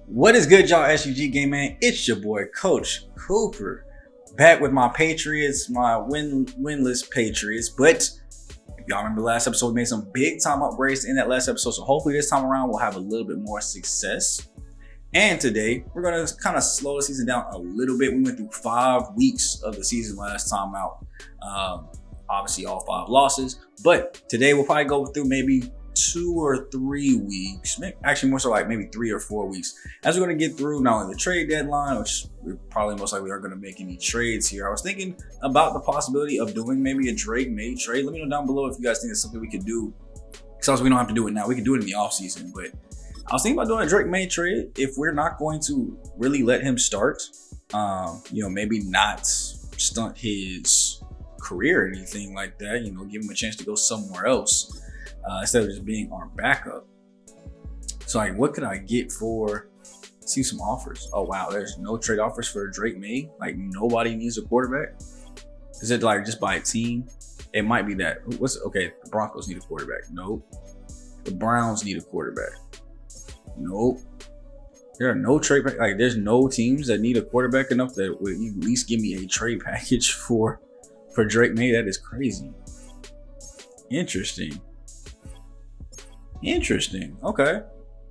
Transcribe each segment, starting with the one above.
What is good, y'all? SUG Game Man. It's your boy, Coach Cooper, back with my Patriots, my winless Patriots. But if y'all remember last episode, we made some big time upgrades in that last episode. So hopefully this time around, we'll have a little bit more success. And today, we're going to kind of slow the season down a little bit. We went through 5 weeks of the season last time out. Obviously, all 5 losses. But today, we'll probably go through maybe 2 or 3 weeks, actually more so like maybe 3 or 4 weeks, as we're going to get through not only the trade deadline, which we probably most likely are going to make any trades here. I was thinking about the possibility of doing maybe a Drake May trade. Let me know down below if you guys think it's something we could do, because we don't have to do it now. We can do it in the off season, but I was thinking about doing a Drake May trade if we're not going to really let him start. Maybe not stunt his career or anything like that. Give him a chance to go somewhere else. Instead of just being our backup. So like, what could I get for, see some offers? Oh wow, there's no trade offers for Drake May. Like nobody needs a quarterback. Is it like just by a team? It might be that. Okay, the Broncos need a quarterback. Nope. The Browns need a quarterback. Nope. There are no trade, like there's no teams that need a quarterback enough that would at least give me a trade package for Drake May. That is crazy. Interesting. Okay.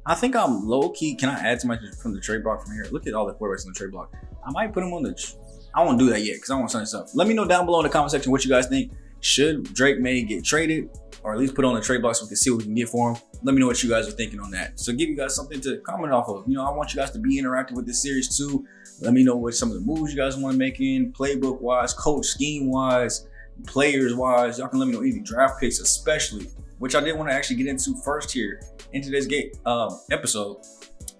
I think I'm low key. Can I add somebody from the trade block from here? Look at all the quarterbacks in the trade block. I might put them on the. I won't do that yet because I want to sign stuff. Let me know down below in the comment section what you guys think. Should Drake May get traded or at least put on the trade block so we can see what we can get for him? Let me know what you guys are thinking on that. So give you guys something to comment off of. I want you guys to be interactive with this series too. Let me know what some of the moves you guys want to make in playbook wise, coach scheme wise, players wise. Y'all can let me know any draft picks especially, which I did want to actually get into first here in today's episode,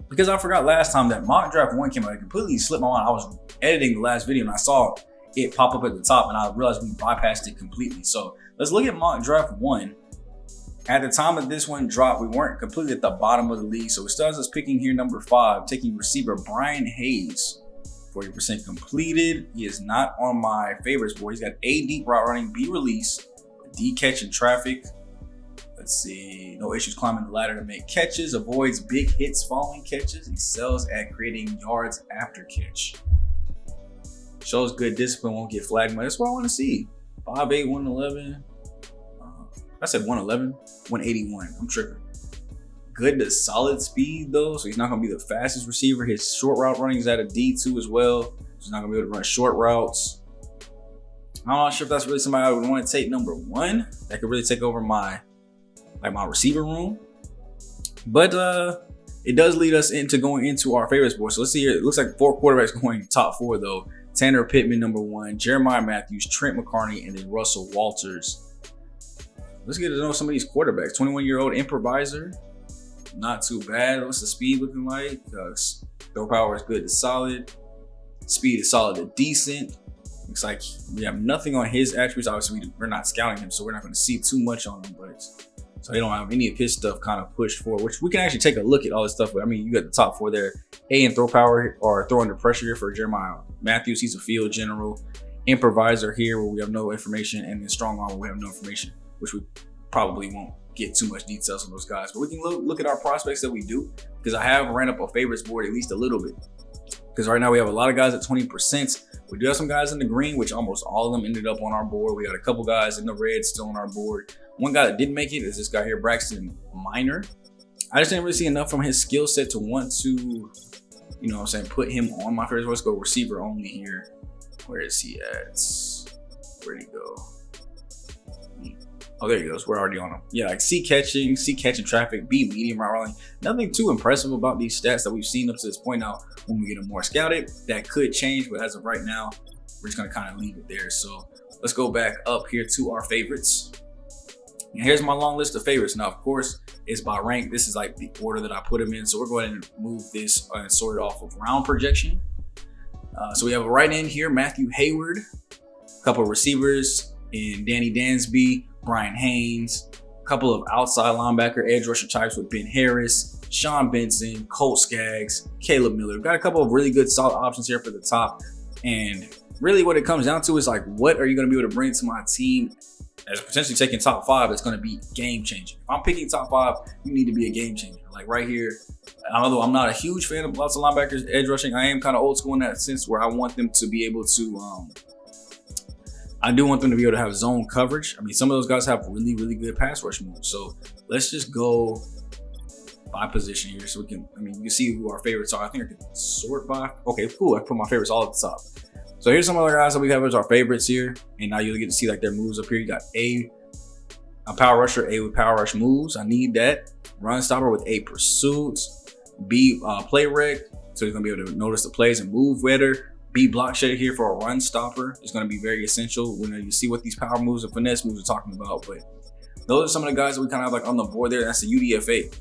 because I forgot last time that mock draft 1 came out. It completely slipped my mind. I was editing the last video and I saw it pop up at the top and I realized we bypassed it completely. So let's look at mock draft 1. At the time that this one dropped, we weren't completely at the bottom of the league. So it starts us picking here number 5, taking receiver Brian Hayes. 40% completed. He is not on my favorites board. He's got A, deep route running, B, release, D, catch in traffic. Let's see, no issues climbing the ladder to make catches, avoids big hits following catches, excels at creating yards after catch. Shows good discipline, won't get flagged much. That's what I want to see. 5'8", 111. I said 111, 181. I'm tripping. Good to solid speed though, so he's not going to be the fastest receiver. His short route running is at a D2 as well, so he's not going to be able to run short routes. I'm not sure if that's really somebody I would want to take number 1. That could really take over my receiver room. But it does lead us into going into our favorites board. So let's see here. It looks like 4 quarterbacks going top 4 though. Tanner Pittman number 1, Jeremiah Matthews, Trent McCartney, and then Russell Walters. Let's get to know some of these quarterbacks. 21-year-old improviser. Not too bad. What's the speed looking like? Throw power is good to solid. Speed is solid to decent. Looks like we have nothing on his attributes. Obviously, we're not scouting him, so we're not going to see too much on him. But so they don't have any of his stuff kind of pushed forward, which we can actually take a look at all this stuff. But I mean, you got the top 4 there. A in throw power or throw under pressure here for Jeremiah Matthews. He's a field general. Improviser here where we have no information, and then strong arm where we have no information, which we probably won't get too much details on those guys. But we can look at our prospects that we do, because I have ran up a favorites board at least a little bit. Because right now we have a lot of guys at 20%. We do have some guys in the green, which almost all of them ended up on our board. We got a couple guys in the red still on our board. One guy that didn't make it is this guy here, Braxton Minor. I just didn't really see enough from his skill set to want to, put him on my favorites. Let's go receiver only here. Where is he at? Where'd he go? Oh, there he goes. We're already on him. Yeah, like C catching traffic, B medium route running. Nothing too impressive about these stats that we've seen up to this point. Now, when we get them more scouted, that could change. But as of right now, we're just going to kind of leave it there. So let's go back up here to our favorites. And here's my long list of favorites. Now, of course, it's by rank. This is like the order that I put them in. So we're going to move this and sort it off of round projection. So we have a right end here, Matthew Hayward. A couple of receivers in Danny Dansby, Brian Haynes, a couple of outside linebacker edge rusher types with Ben Harris, Sean Benson, Colt Skaggs, Caleb Miller. We've got a couple of really good solid options here for the top. And really what it comes down to is like, what are you going to be able to bring to my team as potentially taking top 5 that's going to be game changing? If I'm picking top 5, you need to be a game changer. Like right here, although I'm not a huge fan of lots of linebackers edge rushing, I am kind of old school in that sense where I want them to be able to, I do want them to be able to have zone coverage. I mean, some of those guys have really, really good pass rush moves. So let's just go by position here so we can, I mean, you can see who our favorites are. I think I can sort by, okay, cool. I put my favorites all at the top. So here's some other guys that we have as our favorites here. And now you'll get to see like their moves up here. You got a power rusher, A with power rush moves. I need that. Run stopper with A pursuits. B play rec. So you're gonna be able to notice the plays and move better. B block shedder here for a run stopper. It's gonna be very essential when you see what these power moves and finesse moves are talking about. But those are some of the guys that we kind of have like on the board there. That's the UDFA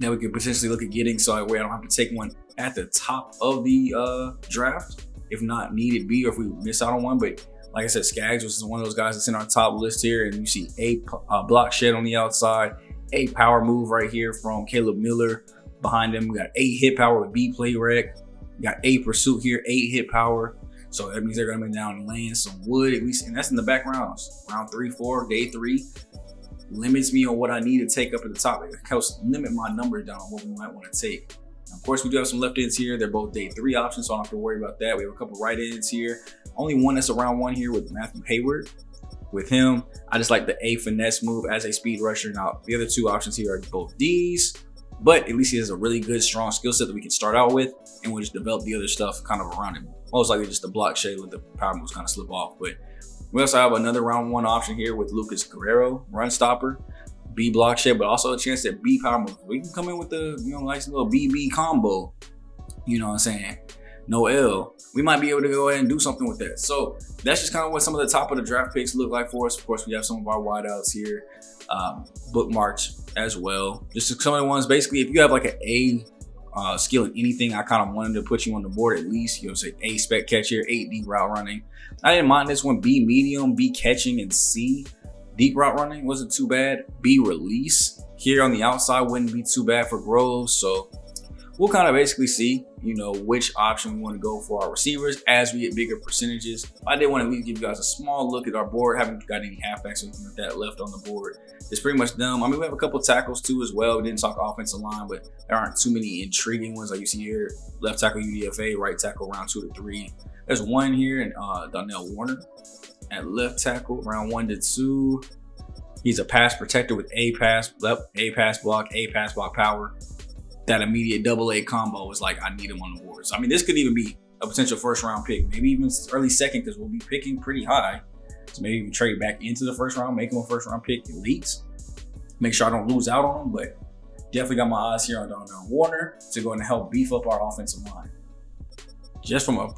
that we could potentially look at getting. So that way I don't have to take one at the top of the draft if not needed B, or if we miss out on one. But like I said, Skaggs was one of those guys that's in our top list here. And you see a block shed on the outside, a power move right here from Caleb Miller. Behind him, we got 8 hit power with B play rec. We got 8 pursuit here, 8 hit power. So that means they're gonna be down and laying some wood at least, and that's in the back rounds. Round 3, 4, day 3 limits me on what I need to take up at the top. It helps limit my numbers down on what we might want to take. Now, of course, we do have some left ends here. They're both day 3 options, so I don't have to worry about that. We have a couple right ends here. Only one that's a round 1 here with Matthew Hayward. With him, I just like the A finesse move as a speed rusher. Now, the other 2 options here are both D's, but at least he has a really good, strong skill set that we can start out with, and we'll just develop the other stuff kind of around him. Most likely just the block shade with the power moves kind of slip off. But we also have another round 1 option here with Lucas Guerrero, run stopper, B block shade, but also a chance at B power moves. We can come in with the, nice little BB combo. You know what I'm saying? No L. We might be able to go ahead and do something with that. So that's just kind of what some of the top of the draft picks look like for us. Of course, we have some of our wideouts here, bookmarked as well. Just some of the ones, basically, if you have like an A skill in anything, I kind of wanted to put you on the board at least. Say A spec catch here, 8 deep route running. I didn't mind this one. B medium, B catching, and C deep route running wasn't too bad. B release here on the outside wouldn't be too bad for Groves. So we'll kind of basically see, which option we want to go for our receivers as we get bigger percentages. I did want to at least give you guys a small look at our board. Haven't got any halfbacks or anything like that left on the board. It's pretty much them. I mean, we have a couple of tackles too as well. We didn't talk offensive line, but there aren't too many intriguing ones like you see here. Left tackle UDFA, right tackle round 2 to 3. There's one here in Donnell Warner at left tackle, round 1 to 2. He's a pass protector with A pass block, A pass block power. That immediate AA combo is like, I need him on the board. So I mean, this could even be a potential first round pick, maybe even early second, because we'll be picking pretty high. So maybe we trade back into the first round, make him a first round pick at least. Make sure I don't lose out on him, but definitely got my eyes here on Donnell Warner to go and help beef up our offensive line. Just from a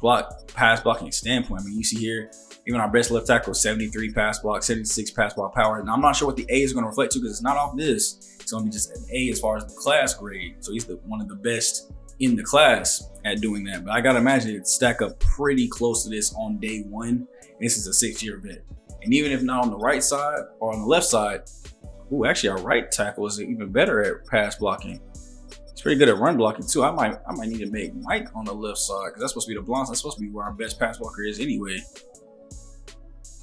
pass blocking standpoint, I mean, you see here, even our best left tackle, 73 pass block, 76 pass block power. Now, I'm not sure what the A is going to reflect to because it's not off this. It's going to be just an A as far as the class grade. So he's one of the best in the class at doing that. But I got to imagine it'd stack up pretty close to this on day 1. This is a 6-year vet. And even if not on the right side or on the left side, actually our right tackle is even better at pass blocking. He's pretty good at run blocking too. I might need to make Mike on the left side because that's supposed to be the blonde. That's supposed to be where our best pass blocker is anyway.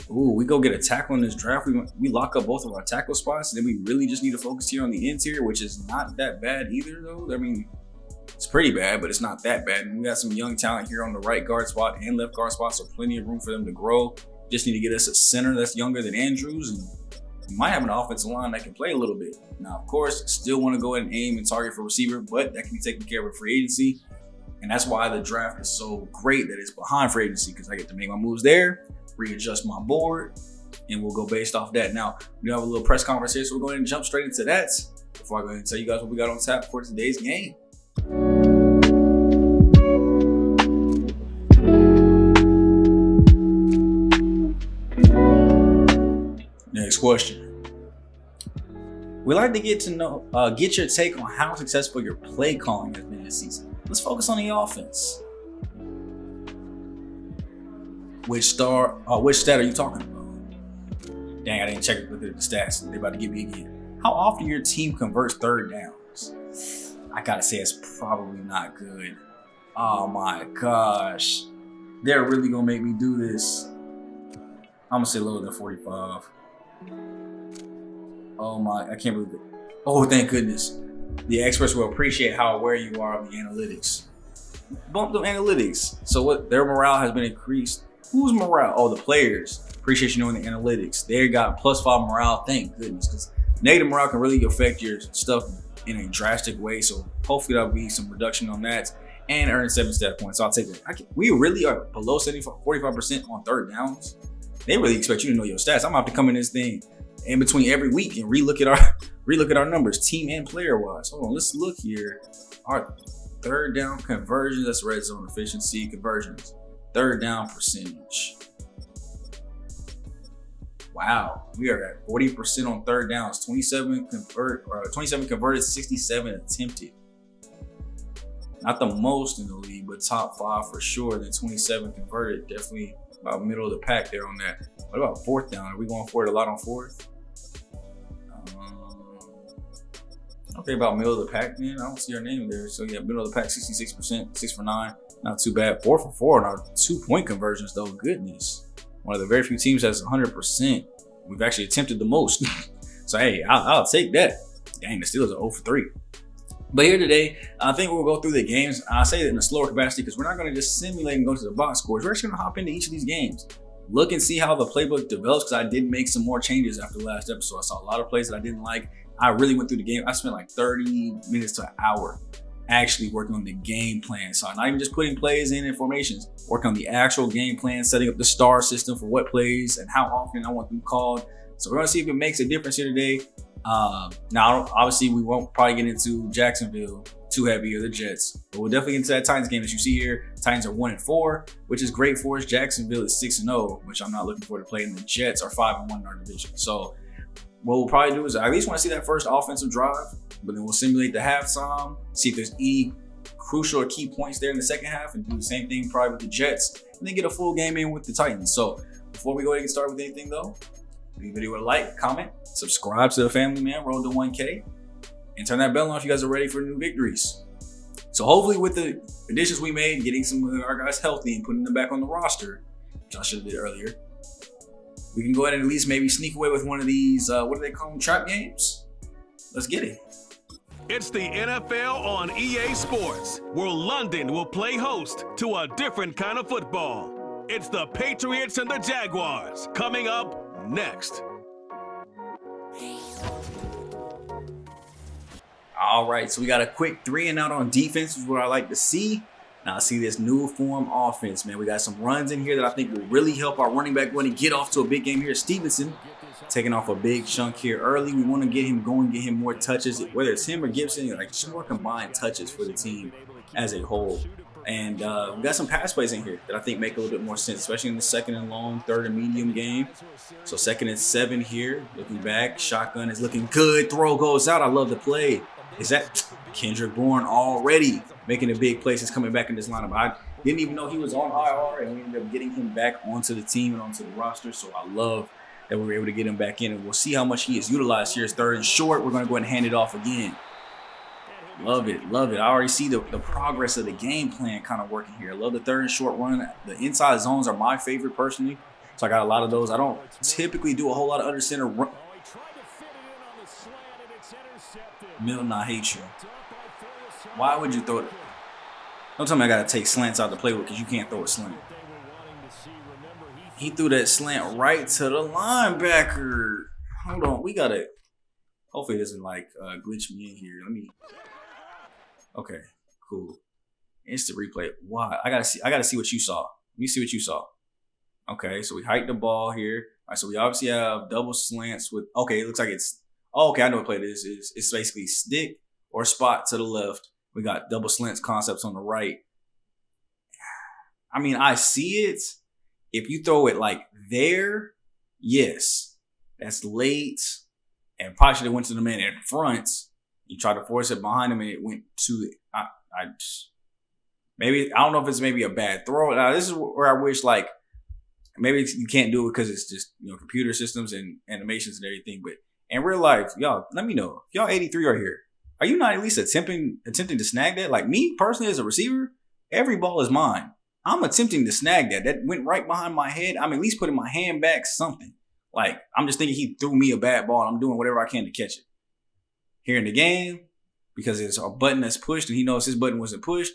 We go get a tackle in this draft. We lock up both of our tackle spots, and then we really just need to focus here on the interior, which is not that bad either, though. I mean, it's pretty bad, but it's not that bad. And we got some young talent here on the right guard spot and left guard spot, so plenty of room for them to grow. Just need to get us a center that's younger than Andrews, and we might have an offensive line that can play a little bit. Now, of course, still want to go ahead and aim and target for receiver, but that can be taken care of with free agency. And that's why the draft is so great that it's behind free agency, because I get to make my moves there, readjust my board, and we'll go based off that. Now, we have a little press conference here, so we're going to jump straight into that before I go ahead and tell you guys what we got on tap for today's game. Next question. We like to get your take on how successful your play calling has been this season. Let's focus on the offense. Which stat are you talking about? Dang, I didn't check look at the stats. They're about to get me again. How often your team converts third downs? I gotta say it's probably not good. Oh my gosh. They're really gonna make me do this. I'm gonna say lower than 45. Oh my, I can't believe it. Oh, thank goodness. The experts will appreciate how aware you are of the analytics. Bump them analytics. So what? Their morale has been increased. Whose morale? Oh, the players. Appreciate you knowing the analytics. They got +5 morale. Thank goodness, because negative morale can really affect your stuff in a drastic way. So hopefully that'll be some reduction on that and earn 7 stat points. So I'll take that. We really are below 45% on third downs. They really expect you to know your stats. I'm gonna have to come in this thing in between every week and relook at our numbers, team and player wise. Hold on, let's look here. Our third down conversions, that's red zone efficiency conversions. Third down percentage. Wow, we are at 40% on third downs. 27 converted, 67 attempted. Not the most in the league, but top 5 for sure. Then 27 converted, definitely about middle of the pack there on that. What about fourth down? Are we going for it a lot on fourth? Okay, about middle of the pack, man. I don't see our name there. So yeah, middle of the pack, 66%, 6 for 9. Not too bad. 4 for 4 on our 2-point conversions, though. Goodness. One of the very few teams that's 100%. We've actually attempted the most. So hey, I'll take that. Dang, the Steelers are 0 for 3. But here today, I think we'll go through the games. I'll say that in a slower capacity because we're not going to just simulate and go to the box scores. We're actually going to hop into each of these games. Look and see how the playbook develops, because I did make some more changes after the last episode. I saw a lot of plays that I didn't like. I really went through the game. I spent like 30 minutes to an hour actually working on the game plan. So I'm not even just putting plays in and formations, working on the actual game plan, setting up the star system for what plays and how often I want them called. So we're going to see if it makes a difference here today. Now, obviously, we won't probably get into Jacksonville too heavy or the Jets, but we'll definitely get into that Titans game. As you see here, Titans are 1-4, which is great for us. Jacksonville is 6-0, which I'm not looking forward to play. And the Jets are 5-1 in our division. So what we'll probably do is I at least want to see that first offensive drive, but then we'll simulate the halftime, see if there's any crucial or key points there in the second half, and do the same thing probably with the Jets, and then get a full game in with the Titans. So before we go ahead and get started with anything though, leave the video a like, comment, subscribe to the family, man, roll to 1K, and turn that bell on if you guys are ready for new victories. So hopefully with the additions we made, getting some of our guys healthy and putting them back on the roster, which I should have did earlier, we can go ahead and at least maybe sneak away with one of these, what do they call them, trap games? Let's get it. It's the NFL on EA Sports, where London will play host to a different kind of football. It's the Patriots and the Jaguars coming up next. All right, so we got a quick 3 and out on defense, is what I like to see. Now I see this new form offense, man. We got some runs in here that I think will really help our running back when he get off to a big game here. Stevenson taking off a big chunk here early. We want to get him going, get him more touches, whether it's him or Gibson, like just more combined touches for the team as a whole. And we got some pass plays in here that I think make a little bit more sense, especially in the second and long, third and medium game. So 2nd and 7 here, looking back. Shotgun is looking good. Throw goes out. I love the play. Is that Kendrick Bourne already making a big play since coming back in this lineup? I didn't even know he was on IR, and we ended up getting him back onto the team and onto the roster. So I love that we were able to get him back in, and we'll see how much he is utilized here. It's 3rd and short. We're going to go ahead and hand it off again. Love it, love it. I already see the progress of the game plan kind of working here. I love the 3rd and short run. The inside zones are my favorite personally, so I got a lot of those. I don't typically do a whole lot of under center run. Milton, I hate you. Why would you throw it? Don't tell me I got to take slants out the playbook because you can't throw a slant. He threw that slant right to the linebacker. Hold on, we got to. Hopefully it doesn't like glitch me in here. Let me. Okay, cool. Instant replay. Why? I gotta see what you saw. Let me see what you saw. Okay, so we hiked the ball here. All right, so we obviously have double slants with. Okay, it looks like it's. Oh, okay, I know what play this is. It's basically stick or spot to the left. We got double slants concepts on the right. I mean, I see it. If you throw it like there, yes, that's late. And probably should have went to the man in front. You tried to force it behind him, and it went to maybe I don't know if it's maybe a bad throw. Now this is where I wish like maybe you can't do it because it's just computer systems and animations and everything. But in real life, y'all, let me know if y'all 83 are here. Are you not at least attempting to snag that? Like me personally as a receiver, every ball is mine. I'm attempting to snag that. That went right behind my head. I'm at least putting my hand back, something. Like, I'm just thinking he threw me a bad ball. I'm doing whatever I can to catch it. Here in the game, because it's a button that's pushed and he knows his button wasn't pushed.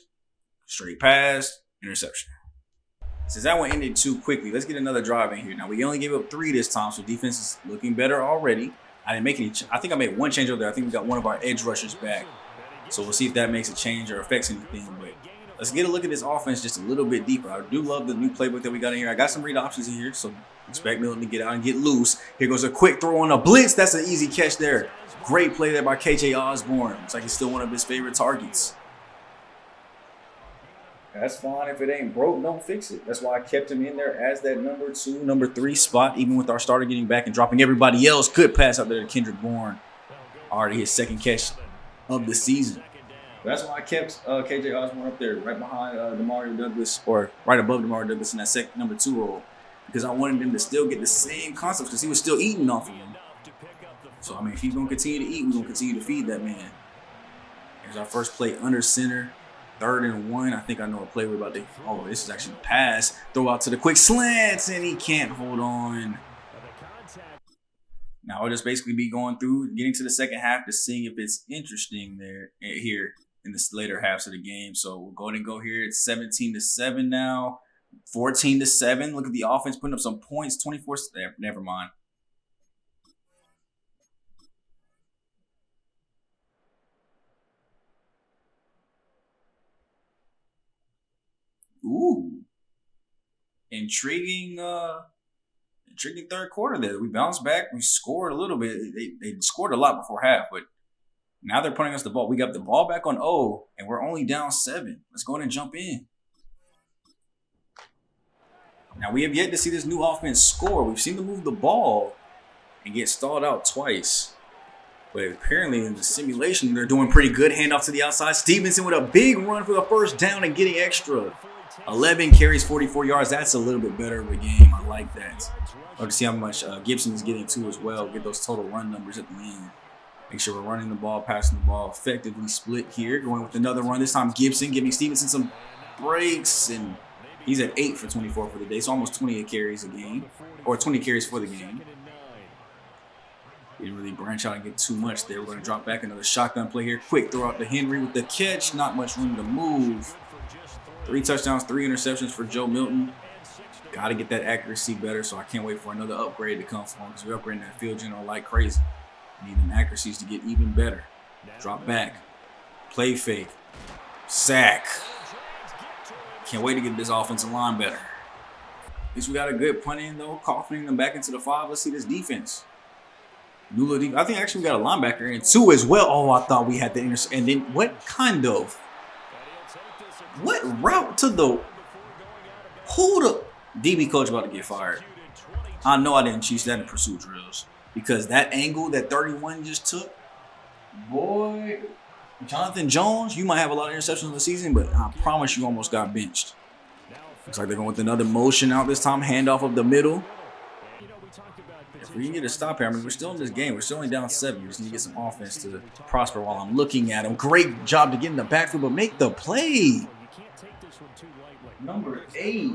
Straight pass, interception. Since that one ended too quickly, let's get another drive in here. Now, we only gave up 3 this time, so defense is looking better already. I didn't make any. I think I made one change over there. I think we got one of our edge rushers back. So we'll see if that makes a change or affects anything. But let's get a look at this offense just a little bit deeper. I do love the new playbook that we got in here. I got some read options in here, so expect Milton to get out and get loose. Here goes a quick throw on a blitz. That's an easy catch there. Great play there by KJ Osborne. Looks like he's still one of his favorite targets. That's fine. If it ain't broke, don't fix it. That's why I kept him in there as that number 2, number 3 spot, even with our starter getting back and dropping everybody else. Good pass out there to Kendrick Bourne. Already his second catch of the season. That's why I kept KJ Osborne up there, right behind Demario Douglas, or right above Demario Douglas in that number 2 role, because I wanted him to still get the same concepts, because he was still eating off of him. So, I mean, if he's going to continue to eat, we're going to continue to feed that man. Here's our first play under center. 3rd and 1. I think I know a play we're about to. Oh, this is actually a pass. Throw out to the quick slants, and he can't hold on. Now I'll just basically be going through, getting to the second half to seeing if it's interesting here in the later halves of the game. So we'll go ahead and go here. It's 17-7 now. 14-7. Look at the offense putting up some points. 24. Never mind. Ooh, intriguing third quarter there. We bounced back. We scored a little bit. They scored a lot before half, but now they're putting us the ball. We got the ball back on O, and we're only down 7. Let's go ahead and jump in. Now, we have yet to see this new offense score. We've seen them move the ball and get stalled out twice. But apparently in the simulation, they're doing pretty good. Handoff to the outside. Stevenson with a big run for the first down and getting extra. 11 carries, 44 yards. That's a little bit better of a game. I like that. Love to see how much Gibson is getting to as well. Get those total run numbers at the end. Make sure we're running the ball, passing the ball effectively. Split here. Going with another run. This time Gibson giving Stevenson some breaks. And he's at 8 for 24 for the day. So almost 28 carries a game. Or 20 carries for the game. Didn't really branch out and get too much there. We're going to drop back another shotgun play here. Quick throw out to Henry with the catch. Not much room to move. 3 touchdowns, 3 interceptions for Joe Milton. Got to get that accuracy better, so I can't wait for another upgrade to come from him because we're upgrading that field general like crazy. Need them accuracies to get even better. Drop back. Play fake. Sack. Can't wait to get this offensive line better. At least we got a good punt in, though. Coughing them back into the 5. Let's see this defense. I think actually we got a linebacker in 2 as well. Oh, I thought we had the intercept. And then what route to the hold up? DB coach about to get fired. I know I didn't teach that in pursuit drills because that angle that 31 just took, boy, Jonathan Jones, you might have a lot of interceptions in the season, but I promise you almost got benched. Looks like they're going with another motion out this time, handoff of the middle. If we can get a stop here, I mean, we're still in this game. We're still only down 7. We just need to get some offense to prosper while I'm looking at him. Great job to get in the backfield, but make the play. Number 8.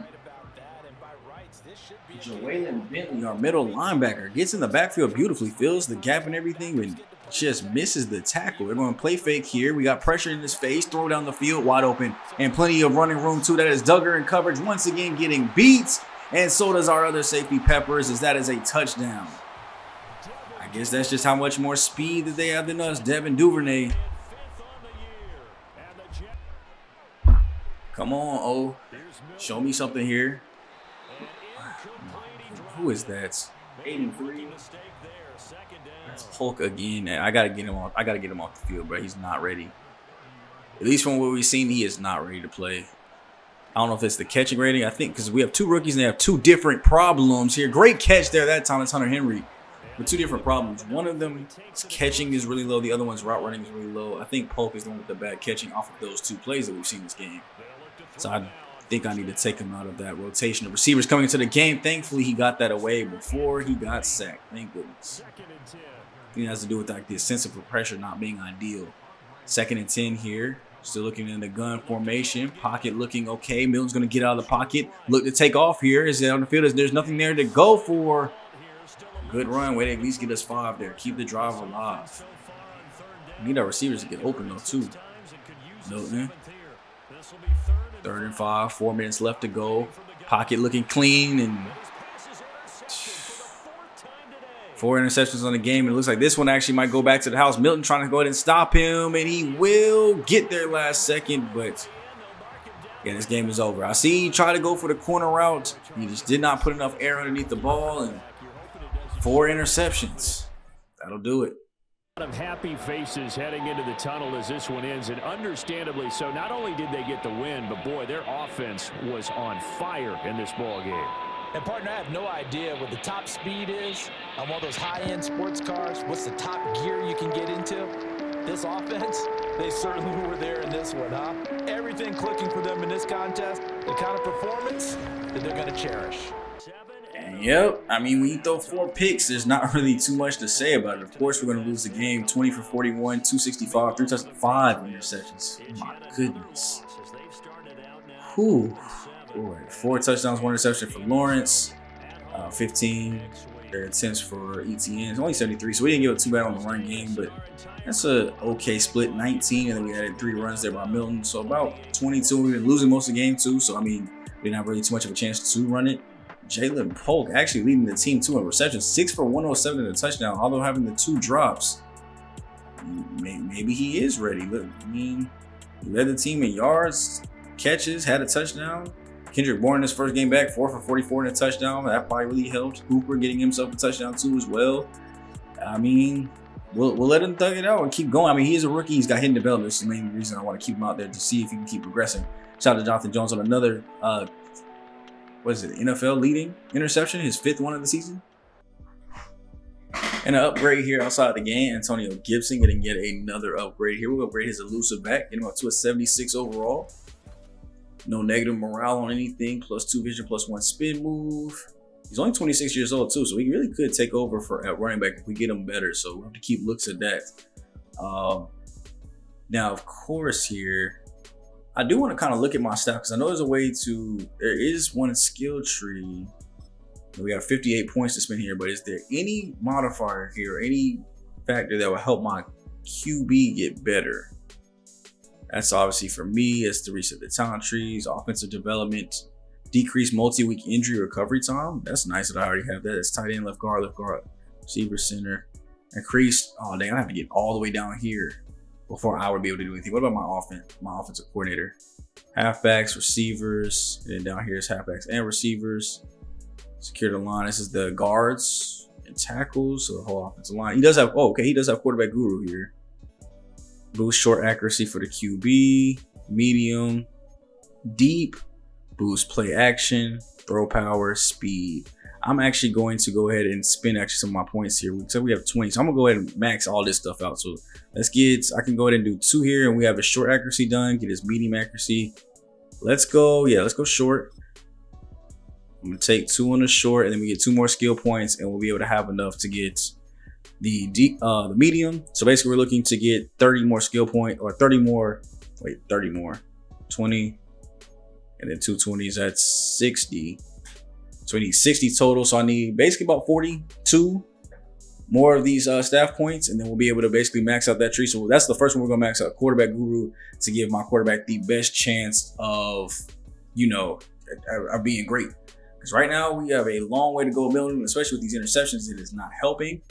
Joellen Bentley, our middle linebacker, gets in the backfield beautifully, fills the gap and everything, and just misses the tackle. They're going to play fake here. We got pressure in his face, throw down the field, wide open, and plenty of running room too. That is Duggar in coverage, once again getting beat. And so does our other safety, Peppers, as that is a touchdown. I guess that's just how much more speed that they have than us. Devin Duvernay. Come on, O. Show me something here. Who is that? 83. That's Polk again. I gotta get him off. I gotta get him off the field, bro. He's not ready. At least from what we've seen, he is not ready to play. I don't know if it's the catching rating. I think because we have 2 rookies and they have 2 different problems here. Great catch there that time. It's Hunter Henry. With 2 different problems. One of them, catching is really low. The other one's route running is really low. I think Polk is the one with the bad catching off of those 2 plays that we've seen this game. So I think I need to take him out of that rotation of receivers coming into the game. Thankfully, he got that away before he got sacked. Thank goodness. I think it has to do with like the sense of pressure not being ideal. 2nd and 10 here. Still looking in the gun formation. Pocket looking okay. Milton's going to get out of the pocket. Look to take off here. Is it on the field? There's nothing there to go for. Good run. Way to at least get us 5 there. Keep the drive alive. We need our receivers to get open though too. Milton. 3rd and 5, 4 minutes left to go. Pocket looking clean and 4 interceptions on the game. It looks like this one actually might go back to the house. Milton trying to go ahead and stop him, and he will get there last second, but yeah, this game is over. I see he tried to go for the corner route. He just did not put enough air underneath the ball, and 4 interceptions. That'll do it. A lot of happy faces heading into the tunnel as this one ends, and understandably so. Not only did they get the win, but boy, their offense was on fire in this ball game. And partner, I have no idea what the top speed is on one of those high-end sports cars. What's the top gear you can get into? This offense, they certainly were there in this one, huh? Everything clicking for them in this contest, the kind of performance that they're going to cherish. Yep. I mean, when you throw 4 picks, there's not really too much to say about it. Of course, we're going to lose the game. 20 for 41, 265, 3 touchdowns, 5 interceptions. My goodness. Whew. Boy, 4 touchdowns, 1 interception for Lawrence. 15 their attempts for ETN. It's only 73, so we didn't give it too bad on the run game, but that's a okay split. 19, and then we added 3 runs there by Milton, so about 22. We've been losing most of the game too, so I mean, we didn't have really too much of a chance to run it. Jalen Polk actually leading the team too in receptions, 6 for 107 and a touchdown, although having the 2 drops. Maybe he is ready. Look, I mean, he led the team in yards, catches, had a touchdown. Kendrick Bourne in his first game back, 4 for 44 and a touchdown. That probably really helped. Hooper getting himself a touchdown too as well. I mean, we'll let him thug it out and keep going. I mean, he is a rookie. He's got hidden development. This is the main reason I want to keep him out there, to see if he can keep progressing. Shout out to Jonathan Jones on another, NFL leading interception, his 5th one of the season. And an upgrade here outside of the game. Antonio Gibson getting yet another upgrade here. We'll upgrade his elusive back, getting him up to a 76 overall. No negative morale on anything. +2 vision, +1 spin move. He's only 26 years old too, so he really could take over for at running back if we get him better. So we'll have to keep looks at that. Now, of course, here I do want to kind of look at my stats, because I know there's a way to. There is one skill tree. We got 58 points to spend here, but is there any modifier here, any factor that will help my QB get better? That's obviously for me. It's to reset the talent trees, offensive development, decrease multi-week injury recovery time. That's nice that I already have that. It's tight end, left guard, receiver, center. Increased. Oh dang, I have to get all the way down here before I would be able to do anything. What about my offensive coordinator? Halfbacks, receivers, and then down here is halfbacks and receivers. Secure the line. This is the guards and tackles. So the whole offensive line. He does have. Oh, okay. He does have quarterback guru here. Boost short accuracy for the QB, medium, deep, boost play action, throw power, speed. I'm actually going to go ahead and spend actually some of my points here. So we have 20, so I'm gonna go ahead and max all this stuff out. So let's get, I can go ahead and do 2 here, and we have a short accuracy done, get his medium accuracy. Let's go, yeah, let's go short. I'm gonna take 2 on the short, and then we get 2 more skill points, and we'll be able to have enough to get the medium. So basically we're looking to get 30 more skill point, or 30 more, 20, and then 2 20s, that's 60. So we need 60 total. So I need basically about 42 more of these staff points, and then we'll be able to basically max out that tree. So that's the first one we're gonna max out, quarterback guru, to give my quarterback the best chance of, of being great. Because right now we have a long way to go building, especially with these interceptions. It is not helping.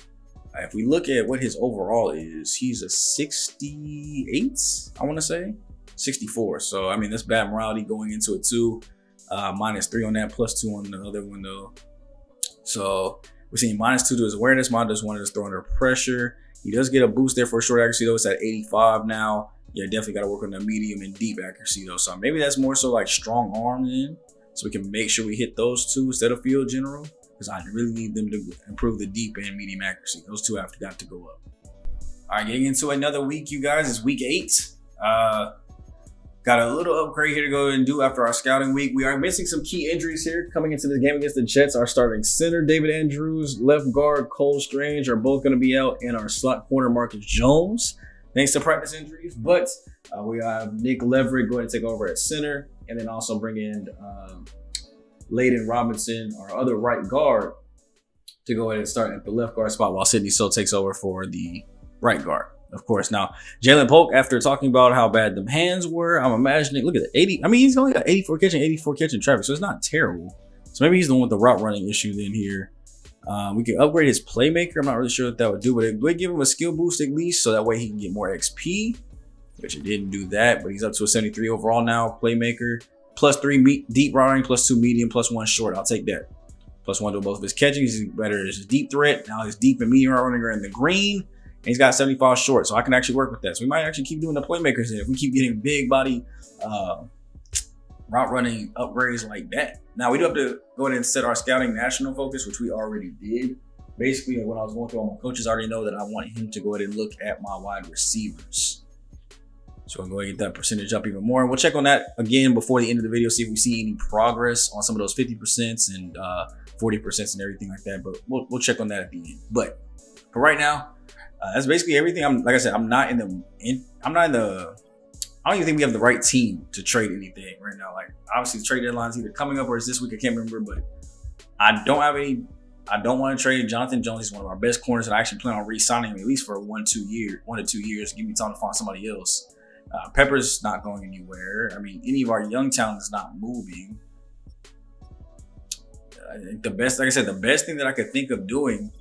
If we look at what his overall is, he's a 68, I want to say 64. So I mean, that's bad morality going into it too. -3 on that, +2 on the other one though. So we're seeing -2 to his awareness. Mine just wanted to throw under pressure. He does get a boost there for short accuracy though. It's at 85 now. Yeah, definitely got to work on the medium and deep accuracy though. So maybe that's more so like strong arm in, so we can make sure we hit those 2 instead of field general. Because I really need them to improve the deep and medium accuracy. Those 2 have got to go up. All right, getting into another week, you guys. It's week 8. Got a little upgrade here to go and do after our scouting week. We are missing some key injuries here coming into this game against the Jets. Our starting center, David Andrews, left guard, Cole Strange, are both going to be out, and our slot corner, Marcus Jones, thanks to practice injuries. But we have Nick Leverett going to take over at center, and then also bring in Layden Robinson, our other right guard, to go ahead and start at the left guard spot while Sidney So takes over for the right guard. of course. Now, Jalen Polk, after talking about how bad the hands were, I'm imagining, look at the 80. I mean, he's only got 84 catching traffic, so it's not terrible. So maybe he's the one with the route running issue then here. We can upgrade his playmaker. I'm not really sure what that would do, but it would give him a skill boost at least, so that way he can get more XP, which it didn't do that, but he's up to a 73 overall now. Playmaker, +3 deep route running, +2 medium, +1 short. I'll take that. +1 to both of his catching. He's better as his deep threat. Now his deep and medium route running are in the green, and he's got 75 short, so I can actually work with that. So we might actually keep doing the playmakers here if we keep getting big body route running upgrades like that. Now we do have to go ahead and set our scouting national focus, which we already did. Basically, when I was going through all my coaches, already know that I want him to go ahead and look at my wide receivers. So I'm going to get that percentage up even more. And we'll check on that again before the end of the video, see if we see any progress on some of those 50% and 40% and everything like that. But we'll check on that at the end. But for right now, that's basically everything. Like I said, I don't even think we have the right team to trade anything right now. Like, obviously the trade deadline's either coming up or it's this week. I can't remember, but I don't want to trade Jonathan Jones. He's one of our best corners, and I actually plan on re-signing him at least for 1 to 2 years. Give me time to find somebody else. Pepper's not going anywhere. I mean, any of our young talent is not moving. I think the best thing that I could think of doing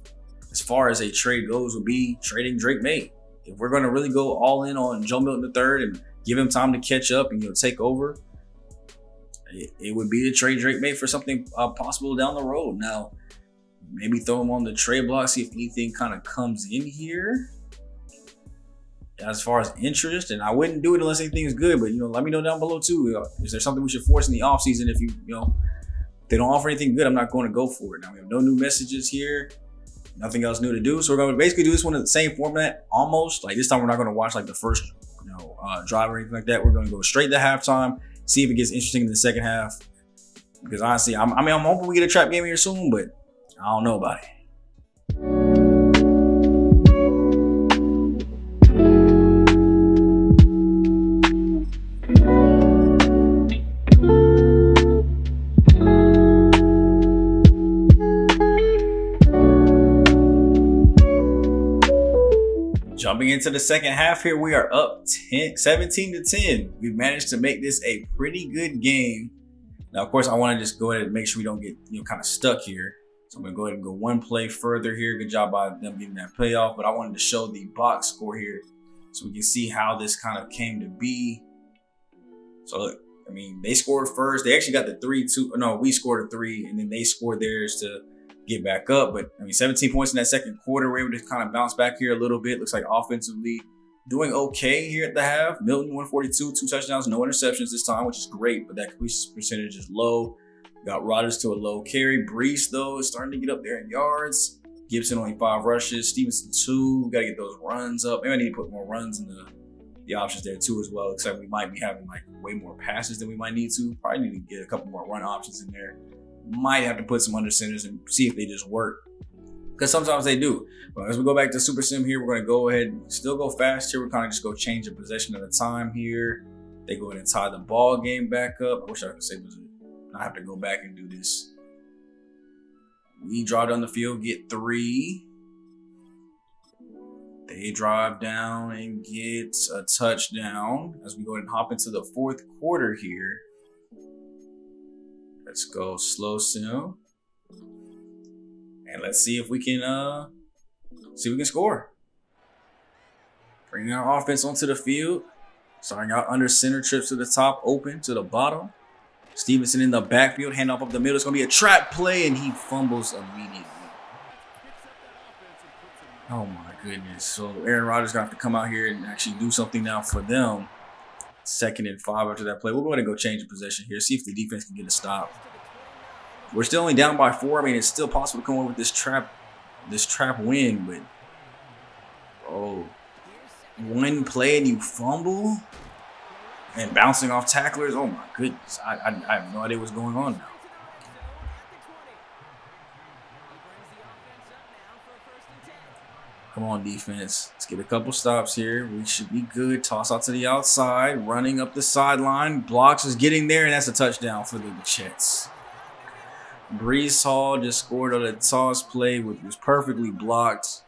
as far as a trade goes would be trading Drake May. If we're going to really go all in on Joe Milton III and give him time to catch up and take over, it would be to trade Drake May for something possible down the road. Now, maybe throw him on the trade block, see if anything kind of comes in here as far as interest. And I wouldn't do it unless anything is good, but let me know down below too. Is there something we should force in the offseason? If if they don't offer anything good, I'm not going to go for it. Now we have no new messages here. Nothing else new to do. So we're going to basically do this one in the same format, almost. Like this time we're not going to watch like the first drive or anything like that. We're going to go straight to halftime, see if it gets interesting in the second half. Because honestly, I'm hoping we get a trap game here soon, but I don't know about it. Jumping into the second half here, we are up 17-10. We've managed to make this a pretty good game. Now, of course, I want to just go ahead and make sure we don't get kind of stuck here. So I'm going to go ahead and go one play further here. Good job by them getting that payoff. But I wanted to show the box score here so we can see how this kind of came to be. So look, I mean, they scored first. They actually got the 3-2. No, we scored a 3, and then they scored theirs to get back up. But I mean, 17 points in that second quarter. We're able to kind of bounce back here a little bit. Looks like offensively doing okay here at the half. Milton 142, 2 touchdowns, no interceptions this time, which is great, but that completion percentage is low. Got Rodgers to a low carry. Brees, though, is starting to get up there in yards. Gibson only 5 rushes. Stevenson 2. We got to get those runs up. Maybe I need to put more runs in the options there too as well. Looks like we might be having like way more passes than we might need to. Probably need to get a couple more run options in there. Might have to put some under centers and see if they just work, because sometimes they do. But as we go back to Super Sim here, we're going to go ahead and still go fast here. We're kind of just go change the possession at a time here. They go ahead and tie the ball game back up. I wish I could say was it. I have to go back and do this. We drive down the field, get 3. They drive down and get a touchdown as we go ahead and hop into the fourth quarter here. Let's go slow sim. And let's see if we can score. Bringing our offense onto the field. Starting out under center, trips to the top, open to the bottom. Stevenson in the backfield, handoff up the middle. It's going to be a trap play, and he fumbles immediately. Oh, my goodness. So Aaron Rodgers is going to have to come out here and actually do something now for them. 2nd and 5 after that play. We'll go ahead and go change the possession here. See if the defense can get a stop. We're still only down by 4. I mean, it's still possible to come over with this trap win, but one play and you fumble and bouncing off tacklers. Oh my goodness. I have no idea what's going on now. Come on, defense. Let's get a couple stops here. We should be good. Toss out to the outside. Running up the sideline. Blocks is getting there, and that's a touchdown for the Jets. Brees Hall just scored on a toss play, which was perfectly blocked.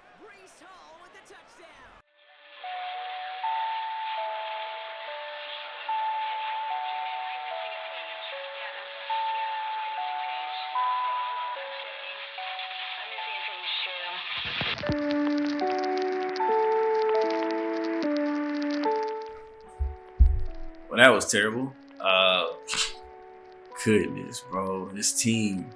Well, that was terrible. Goodness, bro. This team.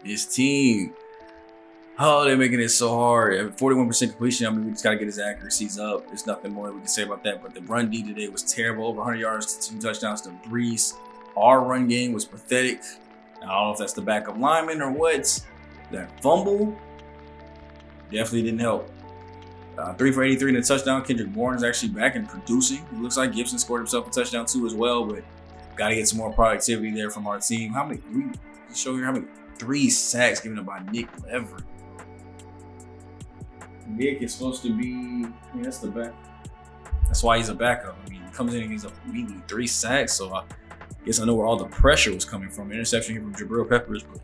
Oh, they're making it so hard. 41% completion. I mean, we just got to get his accuracies up. There's nothing more we can say about that. But the run D today was terrible. Over 100 yards, 2 touchdowns to Brees. Our run game was pathetic. I don't know if that's the backup lineman or what. That fumble definitely didn't help. 3 for 83 and a touchdown. Kendrick Bourne is actually back and producing. It looks like Gibson scored himself a touchdown too as well, but got to get some more productivity there from our team. How many? We show here how many 3 sacks given up by Nick Lever. Nick is supposed to be. That's the back. That's why he's a backup. I mean, he comes in and he's immediately 3 sacks. So I guess I know where all the pressure was coming from. Interception here from Jabril Peppers, but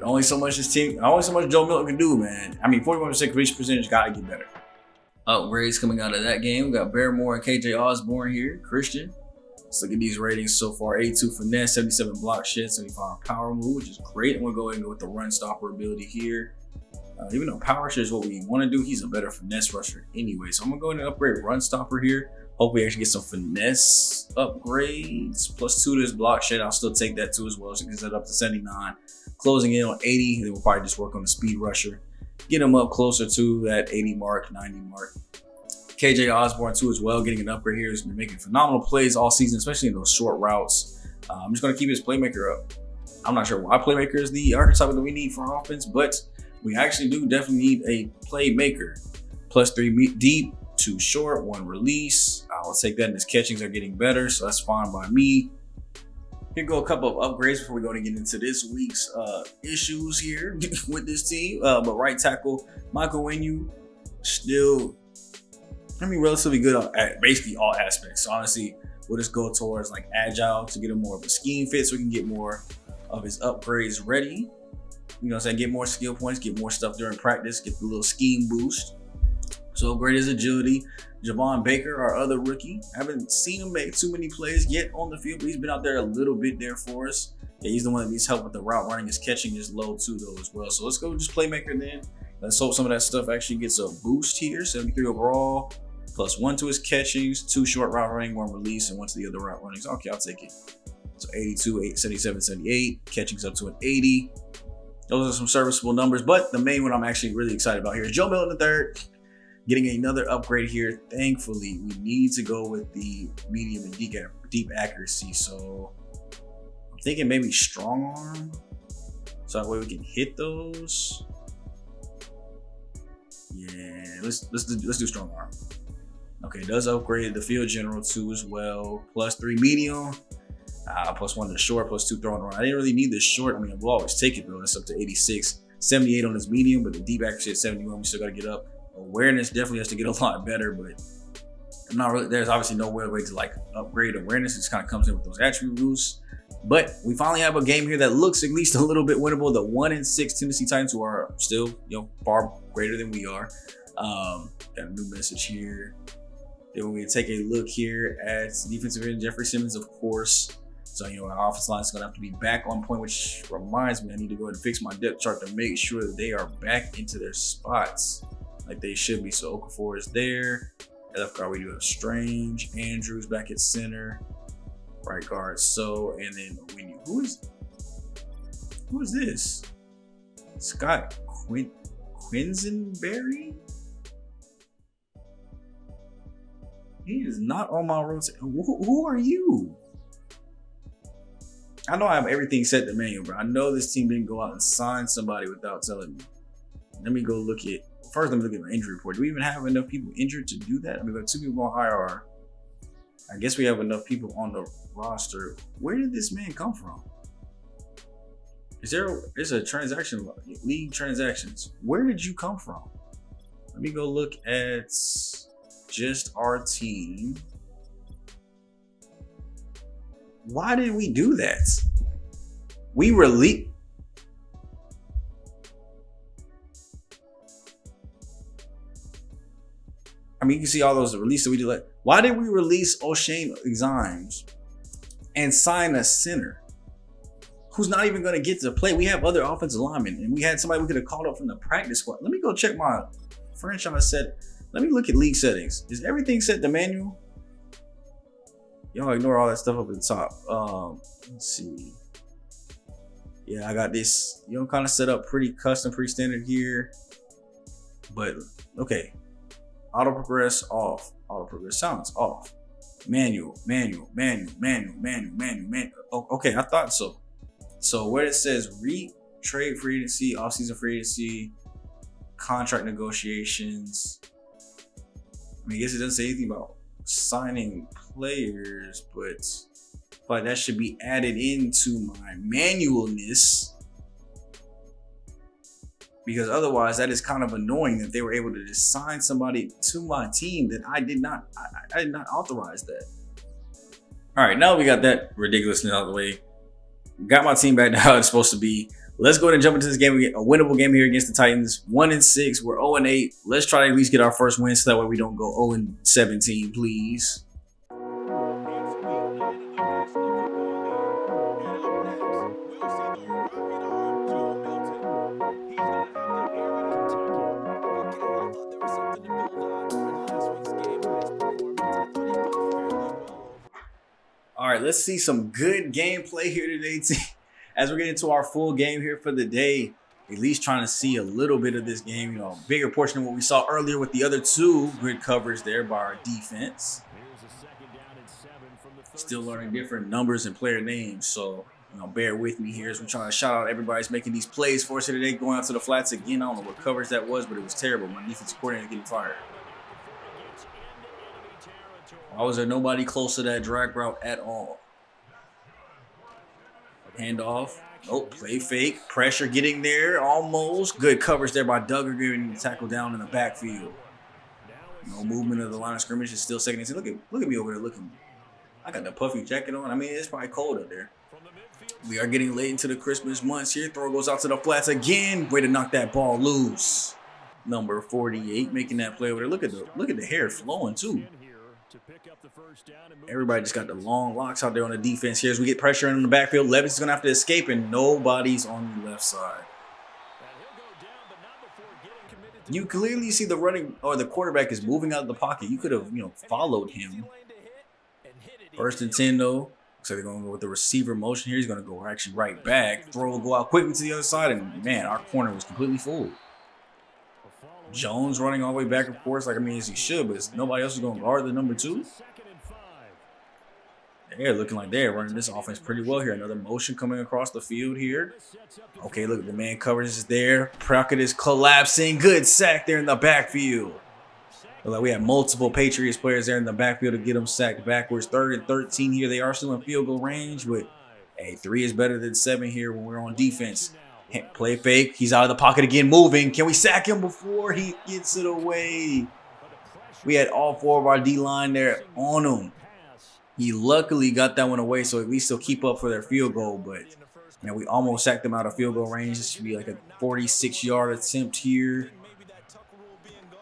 only so much Joe Milton can do, man. I mean, 41% completion percentage got to get better. Upgrades coming out of that game. We got Barrymore and KJ Osborne here. Christian. Let's look at these ratings so far. 82 finesse, 77 block shed, 75 power move, which is great. I'm going to go ahead and go with the run stopper ability here. Even though power shed is what we want to do, he's a better finesse rusher anyway. So I'm going to go ahead and upgrade run stopper here. Hopefully actually get some finesse upgrades. +2 to this block shed. I'll still take that too as well. So it gets that up to 79. Closing in on 80. Then we'll probably just work on the speed rusher. Get him up closer to that 80 mark, 90 mark. KJ Osborne too as well. Getting an upgrade here. He's been making phenomenal plays all season, especially in those short routes. I'm just going to keep his playmaker up. I'm not sure why playmaker is the archetype that we need for our offense, but we actually do definitely need a playmaker. +3 deep, 2 short, 1 release. I'll take that, and his catchings are getting better, so that's fine by me. Here go a couple of upgrades before we go to get into this week's issues here with this team. But right tackle, Michael Winu, still, relatively good at basically all aspects. So honestly, we'll just go towards like agile to get him more of a scheme fit so we can get more of his upgrades ready. You know what I'm saying? Get more skill points, get more stuff during practice, get the little scheme boost. So great his agility. Javon Baker, our other rookie. I haven't seen him make too many plays yet on the field, but he's been out there a little bit there for us. Yeah, he's the one that needs help with the route running. His catching is low too, though, as well. So let's go just playmaker then. Let's hope some of that stuff actually gets a boost here. 73 overall, +1 to his catchings, 2 short route running, 1 release, and 1 to the other route runnings. Okay, I'll take it. So 82, 77, 78, catchings up to an 80. Those are some serviceable numbers, but the main one I'm actually really excited about here is Joe Milton III. Getting another upgrade here. Thankfully, we need to go with the medium and deep accuracy. So I'm thinking maybe strong arm. So that way we can hit those. Yeah, let's do strong arm. Okay, it does upgrade the field general too as well. +3 medium. +1 to the short, +2 throwing around. I didn't really need this short. I mean, we'll always take it though. That's up to 86. 78 on this medium, but the deep accuracy at 71. We still got to get up. Awareness definitely has to get a lot better, but I'm not really. There's obviously no way to like upgrade awareness. It just kind of comes in with those attribute boosts. But we finally have a game here that looks at least a little bit winnable. The 1-6 Tennessee Titans, who are still far greater than we are. Got a new message here. Then we're gonna take a look here at defensive end Jeffrey Simmons, of course. So our offensive line is gonna have to be back on point, which reminds me I need to go ahead and fix my depth chart to make sure that they are back into their spots like they should be. So Okafor is there. At left guard, we do have Strange. Andrews back at center. Right guard, and then who is this? Scott Quisenberry? He is not on my rotation. Who are you? I know I have everything set to manual, but I know this team didn't go out and sign somebody without telling me. Let me go look at. First, let me look at my injury report. Do we even have enough people injured to do that? I mean, we got 2 people on IR. I guess we have enough people on the roster. Where did this man come from? Is a transaction, league transactions. Where did you come from? Let me go look at just our team. Why did we do that? We released. I mean, you can see all those releases that we did. Like, why did we release O'Shane Eximes and sign a center who's not even going to get to play. We have other offensive linemen, and we had somebody we could have called up from the practice squad. Let me go check my franchise set. Let me look at league settings. Is everything set to manual? Y'all ignore all that stuff up at the top. Let's see. Yeah, I got this, kind of set up pretty custom, pretty standard here. But, okay. Auto progress off. Auto progress sounds off. Manual. Oh, okay, I thought so. So where it says trade free agency, offseason free agency, contract negotiations. I guess it doesn't say anything about signing players, but that should be added into my manualness, because otherwise that is kind of annoying that they were able to just sign somebody to my team that I did not authorize that. All right, now we got that ridiculousness out of the way. Got my team back to how it's supposed to be. Let's go ahead and jump into this game. We get a winnable game here against the Titans. 1-6. We're 0-8. Let's try to at least get our first win so that way we don't go 0-17, please. All right, let's see some good gameplay here today, as we're getting to our full game here for the day. At least trying to see a little bit of this game, bigger portion of what we saw earlier with the other two good coverage there by our defense. Still learning different numbers and player names, so bear with me here as we're trying to shout out everybody that's making these plays for us here today. Going out to the flats again. I don't know what coverage that was, but it was terrible. My defensive coordinator getting fired. Why was there nobody close to that drag route at all? Handoff. Oh, play fake. Pressure getting there. Almost. Good coverage there by Duggar, getting the tackle down in the backfield. No movement of the line of scrimmage. Is still second and 10. Look at me over there looking. I got the puffy jacket on. I mean, it's probably cold up there. We are getting late into the Christmas months here. Throw goes out to the flats again. Way to knock that ball loose. Number 48 making that play over there. Look at the hair flowing too. Everybody just got the long locks out there on the defense here as we get pressure in the backfield. Levis is going to have to escape, and nobody's on the left side. You clearly see the running or the quarterback is moving out of the pocket. You could have, followed him. 1st and 10 though. Looks like they're going to go with the receiver motion here. He's going to go actually right back. Throw will go out quickly to the other side, and man, our corner was completely full. Jones running all the way back, of course, as he should, but nobody else is going to guard the number 2. They're looking like they're running this offense pretty well here. Another motion coming across the field here. Okay, look, the man coverage is there. Crockett is collapsing. Good sack there in the backfield. Look like we have multiple Patriots players there in the backfield to get them sacked backwards. 3rd and 13 here. They are still in field goal range, but hey, 3 is better than 7 here when we're on defense. Play fake. He's out of the pocket again, moving. Can we sack him before he gets it away? We had all 4 of our D-line there on him. He luckily got that one away, so at least he'll keep up for their field goal. But, man, we almost sacked them out of field goal range. This should be like a 46-yard attempt here.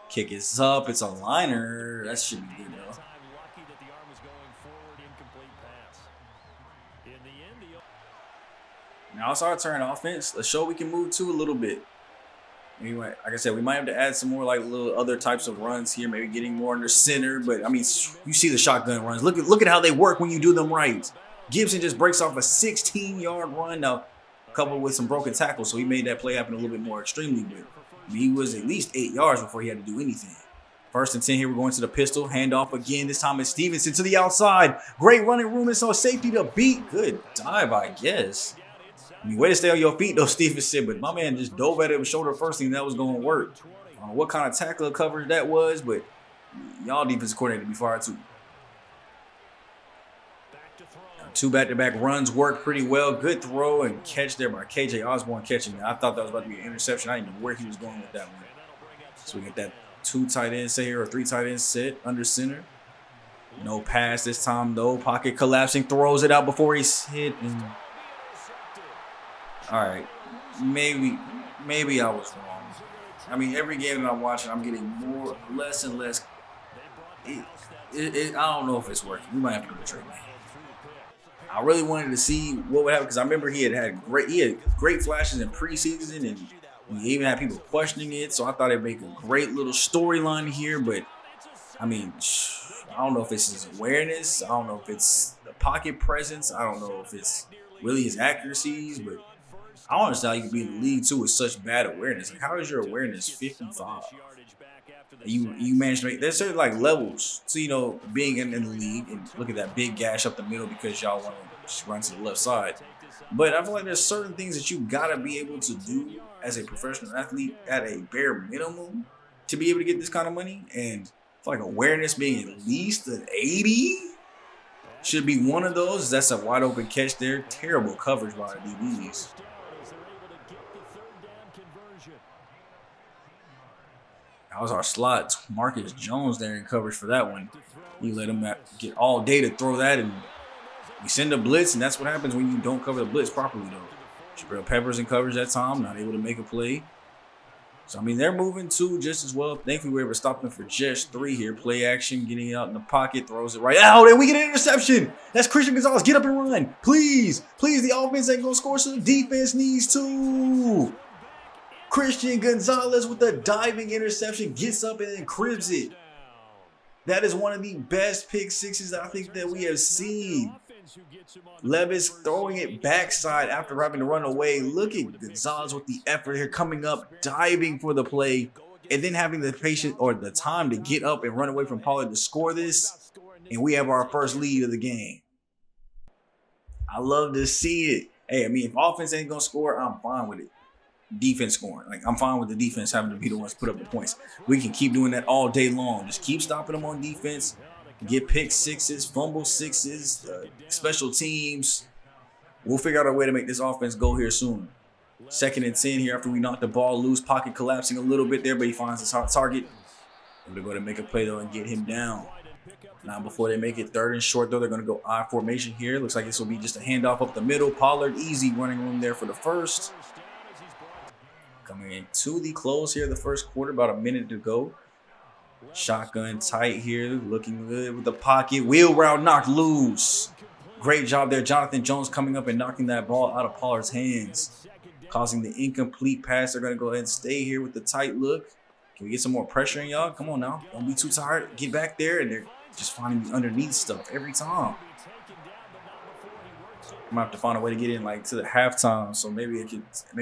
Kick is up. It's a liner. That should be good, though. Now it's our turn offense. Let's show we can move to a little bit. Maybe, like I said, we might have to add some more little other types of runs here. Maybe getting more under center. But, you see the shotgun runs. Look at how they work when you do them right. Gibson just breaks off a 16-yard run. Now, coupled with some broken tackles. So he made that play happen a little bit more extremely good. He was at least 8 yards before he had to do anything. 1st and 10 here. We're going to the pistol. Handoff again. This time it's Stevenson to the outside. Great running room. It's on safety to beat. Good dive, I guess. Way to stay on your feet, though, Stevenson. But my man just dove at it with shoulder first thing that was going to work. I don't know what kind of tackle coverage that was, but y'all defensive coordinator to be fired too. 2 back-to-back runs worked pretty well. Good throw and catch there by KJ Osborne catching it. I thought that was about to be an interception. I didn't know where he was going with that one. So we get that 2 tight end set here, or 3 tight end set under center. No pass this time, though. Pocket collapsing, throws it out before he's hit. All right, maybe I was wrong. Every game that I'm watching, I'm getting less and less. I don't know if it's working. We might have to go to trade, man. I really wanted to see what would happen because I remember he had great flashes in preseason, and we even had people questioning it. So I thought it'd make a great little storyline here. But I mean, I don't know if it's his awareness. I don't know if it's the pocket presence. I don't know if it's really his accuracies. But I don't understand how you can be in the league too with such bad awareness. Like, how is your awareness 55? You managed to make, there's certain like levels to, you know, being in the league, and look at that big gash up the middle because y'all want to just run to the left side. But I feel like there's certain things that you gotta be able to do as a professional athlete at a bare minimum to be able to get this kind of money. And I feel like awareness being at least an 80 should be one of those. That's a wide open catch there. Terrible coverage by the DBs. That was our slot. Marcus Jones there in coverage for that one. We let him get all day to throw that, and we send a blitz, and that's what happens when you don't cover the blitz properly, though. Jabril Peppers in coverage that time, not able to make a play. So, I mean, they're moving too just as well. Thankfully, we were able to stop them for just 3 here. Play action, getting it out in the pocket, throws it right out, and we get an interception. That's Christian Gonzalez. Get up and run. Please, the offense ain't going to score, so the defense needs to. Christian Gonzalez with the diving interception gets up and then cribs it. That is one of the best pick sixes I think that we have seen. Levis throwing it backside after having to run away. Look at Gonzalez with the effort here, coming up, diving for the play, and then having the patience or the time to get up and run away from Pollard to score this. And we have our first lead of the game. I love to see it. Hey, I mean, if offense ain't going to score, I'm fine with it. Defense scoring. Like, I'm fine with the defense having to be the ones to put up the points. We can keep doing that all day long. Just keep stopping them on defense. Get pick sixes, fumble sixes, special teams. We'll figure out a way to make this offense go here soon. 2nd and 10 here after we knock the ball loose. Pocket collapsing a little bit there, but he finds his hot target. Able to go to make a play, though, and get him down. Now, before they make it 3rd and short, though, they're going to go I formation here. Looks like this will be just a handoff up the middle. Pollard, easy running room there for the first. Coming into the close here, the first quarter, about a minute to go. Shotgun tight here, looking good with the pocket. Wheel route knocked loose. Great job there. Jonathan Jones coming up and knocking that ball out of Pollard's hands, causing the incomplete pass. They're going to go ahead and stay here with the tight look. Can we get some more pressure in, y'all? Come on now. Don't be too tired. Get back there, and they're just finding the underneath stuff every time. I'm gonna have to find a way to get in like to the halftime, so maybe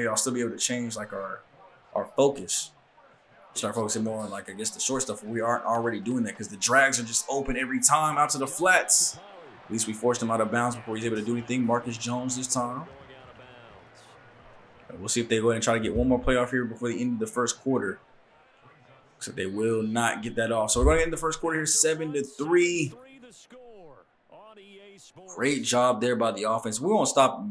I'll still be able to change like our focus. Start focusing more on like I guess the short stuff. We aren't already doing that because the drags are just open every time out to the flats. At least we forced him out of bounds before he's able to do anything. Marcus Jones this time. And we'll see if they go ahead and try to get one more play off here before the end of the first quarter. So they will not get that off. So we're going to end the first quarter here 7-3. Great job there by the offense. We won't stop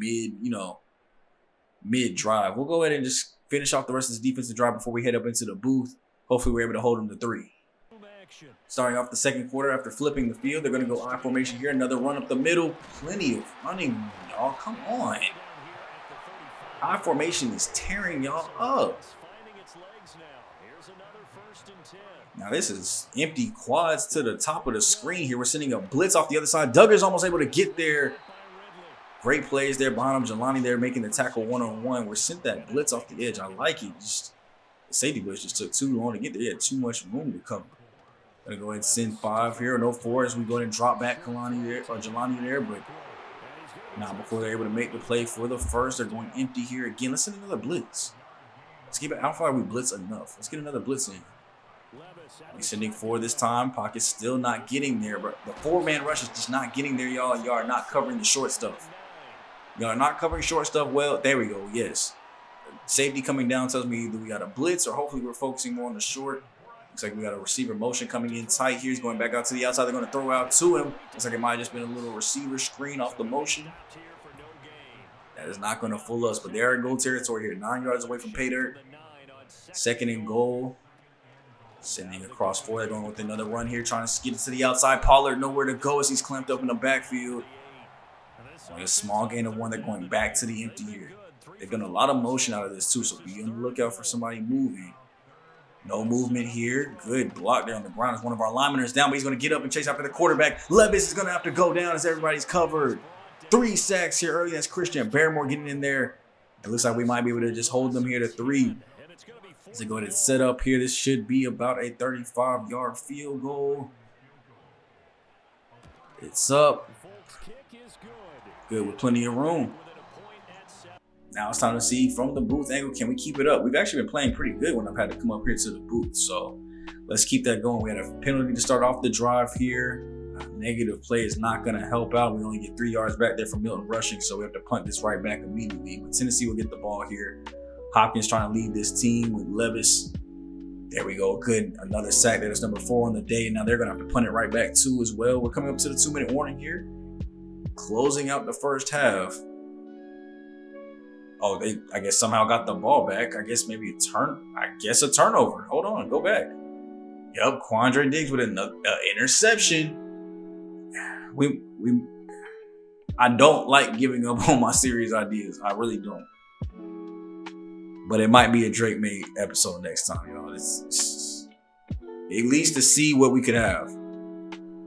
mid-drive. We'll go ahead and just finish off the rest of this defensive drive before we head up into the booth. Hopefully we're able to hold them to 3. Starting off the second quarter after flipping the field, they're going to go I formation here. Another run up the middle. Plenty of running, y'all. Come on. I formation is tearing y'all up. Now this is empty quads to the top of the screen here. We're sending a blitz off the other side. Duggar's almost able to get there. Great plays there behind him. Jelani there making the tackle one-on-one. We sent that blitz off the edge. I like it. Just the safety blitz just took too long to get there. He had too much room to cover. Gonna go ahead and send 5 here. No 4 as we go ahead and drop back Jelani there. But not before they're able to make the play for the first. They're going empty here again. Let's send another blitz. Let's keep it. I don't feel like we blitz enough. Let's get another blitz in. We're sending 4 this time. Pocket's still not getting there, but the 4-man rush is just not getting there, y'all. Y'all are not covering the short stuff. Y'all are not covering short stuff well. There we go. Yes. Safety coming down tells me either we got a blitz or hopefully we're focusing more on the short. Looks like we got a receiver motion coming in tight here. He's going back out to the outside. They're going to throw out to him. Looks like it might have just been a little receiver screen off the motion. That is not going to fool us, but they are in goal territory here. 9 yards away from pay dirt. 2nd and goal. Sending across 4. They're going with another run here, trying to get it to the outside. Pollard nowhere to go as he's clamped up in the backfield. Only a small gain of 1. They're going back to the empty here. They've done a lot of motion out of this too, so be on the lookout for somebody moving. No movement here. Good block there on the ground as one of our linemen is down, but he's going to get up and chase after the quarterback. Levis is going to have to go down as everybody's covered. 3 sacks here early. That's Christian Barrymore getting in there. It looks like we might be able to just hold them here to 3. As they go ahead and set up here, this should be about a 35-yard field goal. It's up. Good with plenty of room. Now it's time to see from the booth angle, can we keep it up? We've actually been playing pretty good when I've had to come up here to the booth. So let's keep that going. We had a penalty to start off the drive here. Negative play is not going to help out. We only get 3 yards back there from Milton rushing, so we have to punt this right back immediately. But Tennessee will get the ball here. Hopkins trying to lead this team with Levis. There we go. Good. Another sack. That is number 4 on the day. Now they're going to have to punt it right back too as well. We're coming up to the 2-minute warning here. Closing out the first half. Oh, they, I guess, somehow got the ball back. I guess maybe a turnover. Hold on. Go back. Yep. Quandre Diggs with an interception. I don't like giving up on my series ideas. I really don't. But it might be a Drake made episode next time, y'all. It's at least to see what we could have.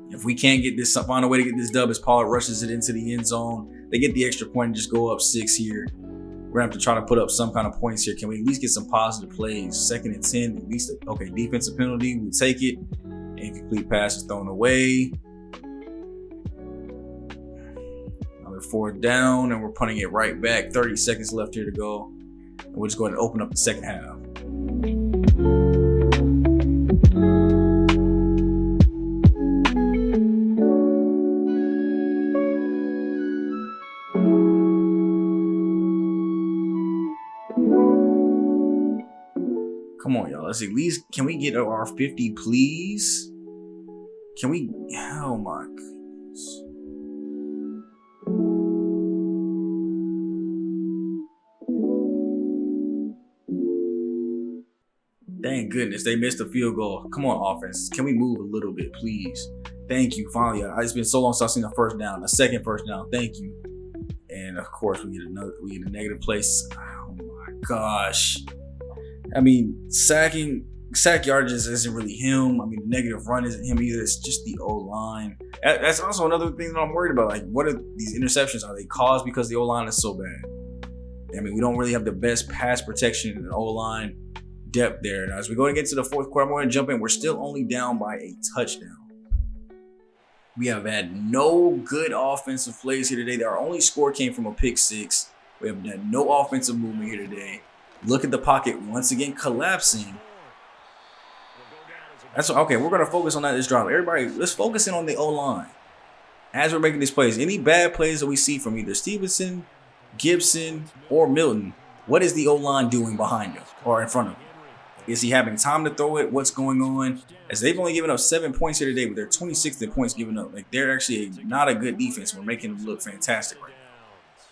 If we can't get this, find a way to get this dub as Pollard rushes it into the end zone. They get the extra point and just go up 6 here. We're gonna have to try to put up some kind of points here. Can we at least get some positive plays? 2nd and 10, at least. Okay, defensive penalty. We take it. Incomplete pass is thrown away. 4th down, and we're punting it right back. 30 seconds left here to go. And we'll just go ahead and open up the second half. Come on, y'all. Let's at least, can we get our 50, please? Can we? Oh my goodness. Thank goodness they missed a field goal. Come on, offense. Can we move a little bit, please? Thank you. Finally, it's been so long since I've seen a first down, a second first down. Thank you. And of course, we get a negative place. Oh my gosh. I mean, sack yardages isn't really him. I mean, negative run isn't him either. It's just the O-line. That's also another thing that I'm worried about. Like, what are these interceptions? Are they caused because the O-line is so bad? I mean, we don't really have the best pass protection in the O-line depth there. Now, as we go and get to the 4th quarter, I'm going to jump in. We're still only down by a touchdown. We have had no good offensive plays here today. Our only score came from a pick 6. We have had no offensive movement here today. Look at the pocket once again collapsing. That's okay. We're going to focus on that this drive. Everybody, let's focus in on the O-line as we're making these plays. Any bad plays that we see from either Stevenson, Gibson, or Milton, what is the O-line doing behind him or in front of him? Is he having time to throw it? What's going on? As they've only given up 7 points here today, but they're 26th in points given up. Like, they're actually not a good defense. We're making them look fantastic right now.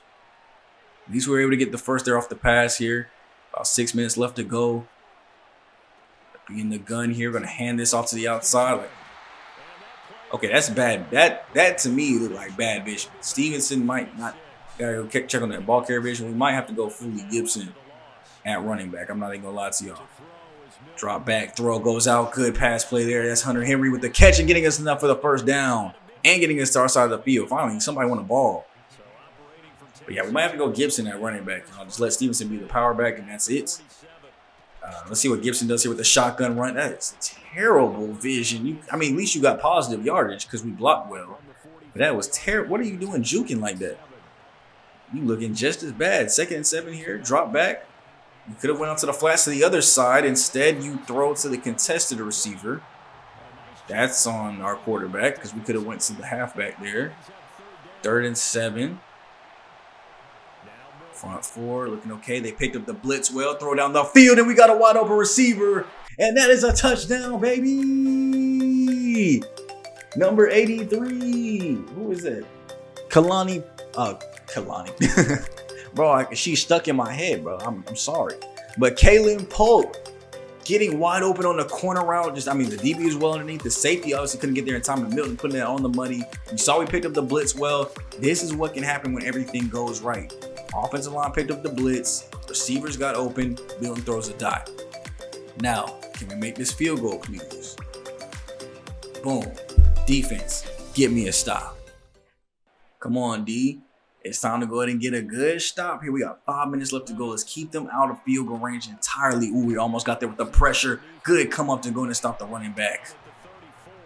At least we were able to get the first there off the pass here. About 6 minutes left to go. Be in the gun here. We're going to hand this off to the outside. Like, okay, that's bad. That to me looked like bad vision. Stevenson might not. Gotta go check on that ball carrier vision. We might have to go fully Gibson at running back. I'm not even gonna lie to y'all. Drop back, throw goes out. Good pass play there. That's Hunter Henry with the catch and getting us enough for the first down and getting us to our side of the field. Finally, somebody won a ball. But yeah, we might have to go Gibson at running back. I'll just let Stevenson be the power back, and that's it. Let's see what Gibson does here with the shotgun run. That is terrible vision. I mean, at least you got positive yardage because we blocked well. But that was terrible. What are you doing juking like that? You looking just as bad. 2nd and 7 here. Drop back. You could have went out to the flats to the other side. Instead, you throw to the contested receiver. That's on our quarterback because we could have went to the halfback there. 3rd and 7. Front 4 looking okay. They picked up the blitz well. Throw down the field, and we got a wide open receiver. And that is a touchdown, baby. Number 83. Who is that? Kalani. Bro, she's stuck in my head, bro. I'm sorry. But Kalen Polk getting wide open on the corner route. The DB was well underneath. The safety obviously couldn't get there in time. And Milton putting that on the money. You saw we picked up the blitz well. This is what can happen when everything goes right. Offensive line picked up the blitz. Receivers got open. Milton throws a dot. Now, can we make this field goal, please? Boom. Defense, get me a stop. Come on, D. It's time to go ahead and get a good stop here. We got 5 minutes left to go. Let's keep them out of field goal range entirely. Ooh, we almost got there with the pressure. Good come up to go and stop the running back.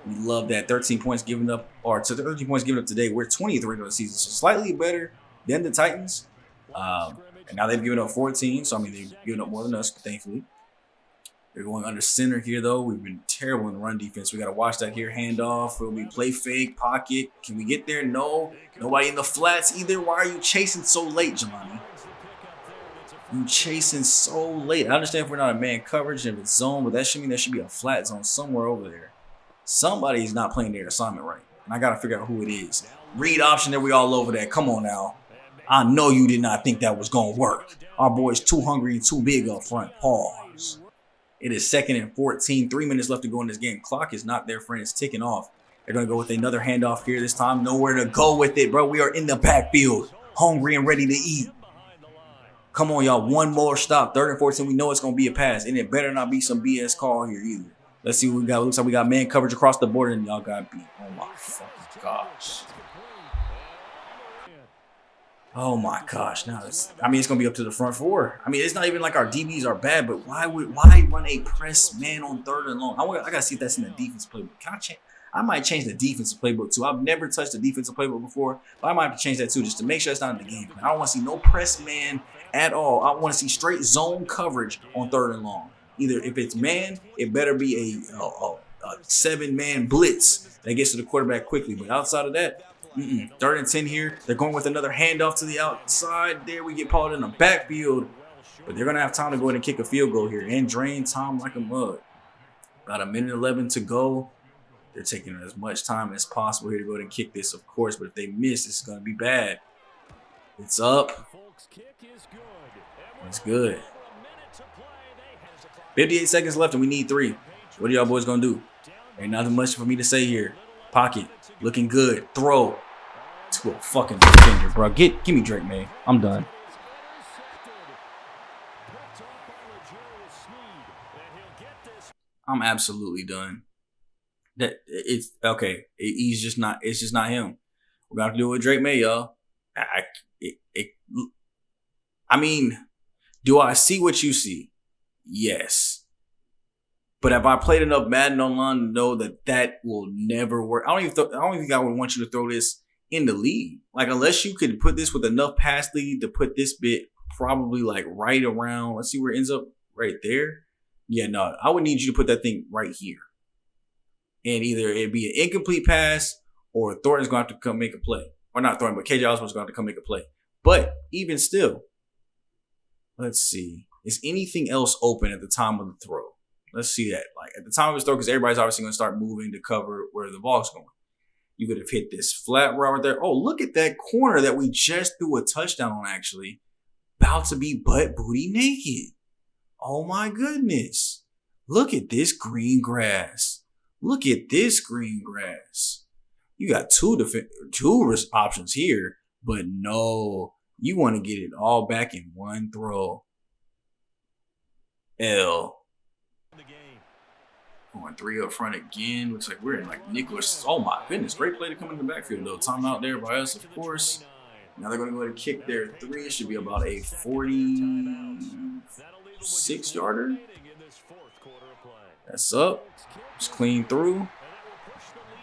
We love that. 13 points given up, or 13 points given up today. We're 20th regular season, so slightly better than the Titans. And now they've given up 14, so I mean they've given up more than us, thankfully. They're going under center here, though. We've been terrible in the run defense. We got to watch that here. Handoff. Will we play fake, pocket? Can we get there? No. Nobody in the flats either. Why are you chasing so late, Jelani? You chasing so late. I understand if we're not a man coverage and if it's zone, but that should mean there should be a flat zone somewhere over there. Somebody's not playing their assignment right. And I got to figure out who it is. Read option there. We all over that. Come on now. I know you did not think that was going to work. Our boy's too hungry and too big up front. Pause. It is 2nd and 14. 3 minutes left to go in this game. Clock is not there, friend. It's ticking off. They're going to go with another handoff here this time. Nowhere to go with it, bro. We are in the backfield. Hungry and ready to eat. Come on, y'all. One more stop. 3rd and 14. We know it's going to be a pass. And it better not be some BS call here either. Let's see what we got. Looks like we got man coverage across the board, and y'all got beat. Oh, my fucking gosh. Oh my gosh! Now it's going to be up to the front 4. I mean, it's not even like our DBs are bad, but why run a press man on 3rd and long? I gotta see if that's in the defense playbook. I might change the defensive playbook too. I've never touched the defensive playbook before, but I might have to change that too just to make sure it's not in the game plan. I don't want to see no press man at all. I want to see straight zone coverage on 3rd and long. Either if it's man, it better be a 7-man blitz that gets to the quarterback quickly. But outside of that. 3rd and 10 here. They're going with another handoff to the outside. There we get Paul in the backfield. But they're going to have time to go ahead and kick a field goal here and drain time like a mug. About 1:11 to go. They're taking as much time as possible here to go ahead and kick this, of course. But if they miss, this is going to be bad. It's up. It's good. 58 seconds left and we need 3. What are y'all boys going to do? Ain't nothing much for me to say here. Pocket. Looking good. Throw. To a fucking defender, bro. Give me Drake, man. I'm done. I'm absolutely done. That it's okay. He's just not. It's just not him. We're gonna have to do it with Drake May, y'all. I mean, do I see what you see? Yes. But have I played enough Madden online to know that will never work? I don't even think I would want you to throw this in the league. Like, unless you could put this with enough pass lead to put this bit probably like right around. Let's see where it ends up right there. Yeah, no, I would need you to put that thing right here. And either it'd be an incomplete pass or Thornton's going to have to come make a play. Or not Thornton, but KJ Osborne's going to have to come make a play. But even still, let's see. Is anything else open at the time of the throw? Let's see that. Like at the time of his throw, because everybody's obviously going to start moving to cover where the ball's going. You could have hit this flat route right there. Oh, look at that corner that we just threw a touchdown on, actually. About to be butt booty naked. Oh, my goodness. Look at this green grass. Look at this green grass. You got two options here, but no. You want to get it all back in one throw. L. Going 3 up front again. Looks like we're in like Nicholas. Oh my goodness. Great play to come in the backfield though. Timeout there by us, of course. Now they're going to go ahead and kick their 3. It should be about a 46-yarder. That's up. Just clean through.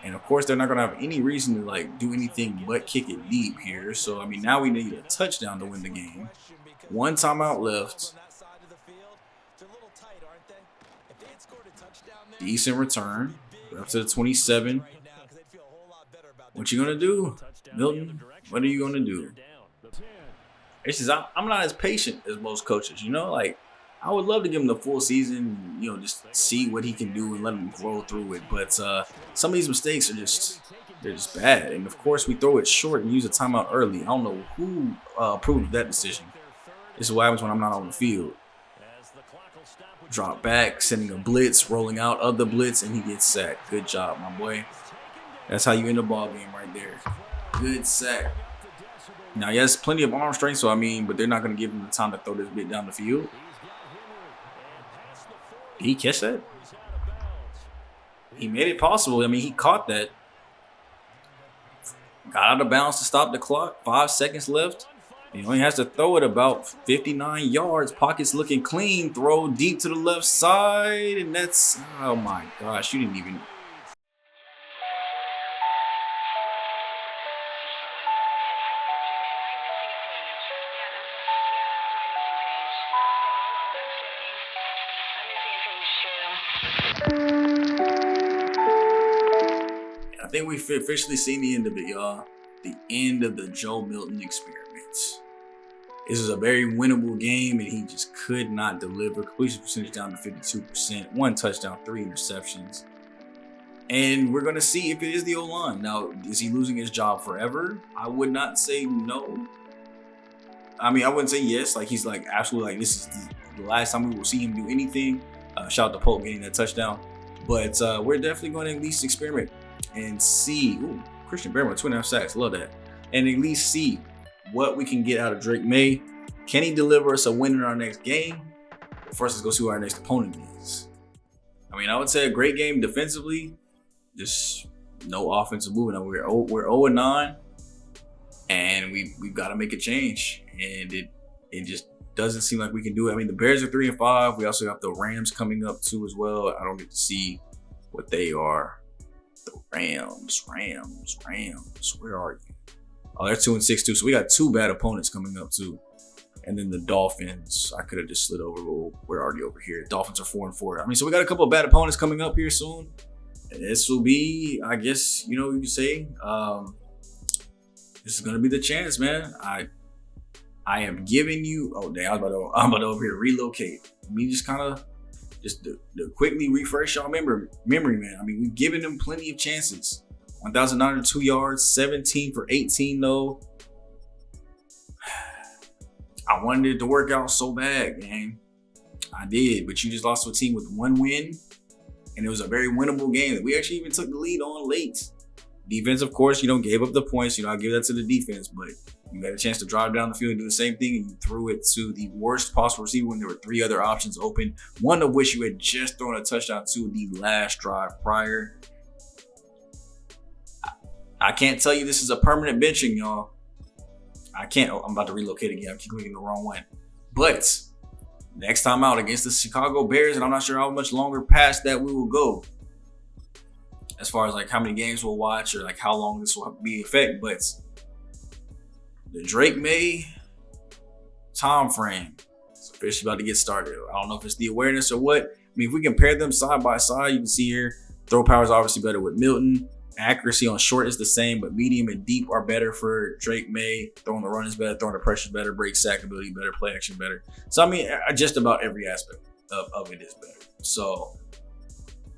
And of course, they're not going to have any reason to like do anything but kick it deep here. So, I mean, now we need a touchdown to win the game. 1 timeout left. Decent return. We're up to the 27. What you going to do, Milton? What are you going to do? It's just, I'm not as patient as most coaches, you know? Like, I would love to give him the full season, you know, just see what he can do and let him grow through it. But some of these mistakes are they're just bad. And, of course, we throw it short and use a timeout early. I don't know who approved that decision. This is what happens when I'm not on the field. Drop back, sending a blitz, rolling out of the blitz, and he gets sacked. Good job, my boy. That's how you end a ball game right there. Good sack. Now, yes, plenty of arm strength, so I mean, but they're not going to give him the time to throw this bit down the field. Did he catch that? He made it possible. I mean, he caught that. Got out of bounds to stop the clock. 5 seconds left. He only has to throw it about 59 yards. Pockets looking clean. Throw deep to the left side. And that's, oh my gosh, you didn't even. I think we've officially seen the end of it, y'all. The end of the Joe Milton experiments. This is a very winnable game, and he just could not deliver. Completion percentage down to 52%. 1 touchdown, 3 interceptions. And we're going to see if it is the O-line. Now, is he losing his job forever? I would not say no. I mean, I wouldn't say yes. Like, he's like, absolutely, like, this is the last time we will see him do anything. Shout out to Polk getting that touchdown. But we're definitely going to at least experiment and see. Ooh, Christian Bearman, 2.5 sacks. Love that. And at least see what we can get out of Drake May. Can he deliver us a win in our next game? But first, let's go see who our next opponent is. I mean, I would say a great game defensively. Just no offensive movement. We're 0-9, and we've got to make a change. And it just doesn't seem like we can do it. I mean, the Bears are 3-5. We also have the Rams coming up too as well. I don't get to see what they are. The Rams. Where are you? Oh, they're 2-6 too. So we got 2 bad opponents coming up too. And then the Dolphins, I could have just slid over. Well, we're already over here. Dolphins are 4-4. I mean, so we got a couple of bad opponents coming up here soon. And this will be, I guess, you know, you can say, this is gonna be the chance, man. I am giving you. Oh, dang! I'm about to over here relocate. Me just kind of to quickly refresh y'all memory, man. I mean, we've given them plenty of chances. 1,902 yards, 17 for 18 though. I wanted it to work out so bad, gang. I did, but you just lost to a team with 1 win, and it was a very winnable game that we actually even took the lead on late. Defense, of course, you don't gave up the points. You know, I give that to the defense, but you got a chance to drive down the field and do the same thing, and you threw it to the worst possible receiver when there were 3 other options open, one of which you had just thrown a touchdown to the last drive prior. I can't tell you this is a permanent benching, y'all. I can't. Oh, I'm about to relocate again. I keep clicking the wrong one. But next time out against the Chicago Bears, and I'm not sure how much longer past that we will go, as far as like how many games we'll watch or like how long this will be in effect. But the Drake May time frame is officially about to get started. I don't know if it's the awareness or what. I mean, if we compare them side by side, you can see here, throw power is obviously better with Milton. Accuracy on short is the same, but medium and deep are better for Drake May. Throwing the run is better, throwing the pressure is better, break sack ability better, play action better. So, I mean, just about every aspect of it is better. So,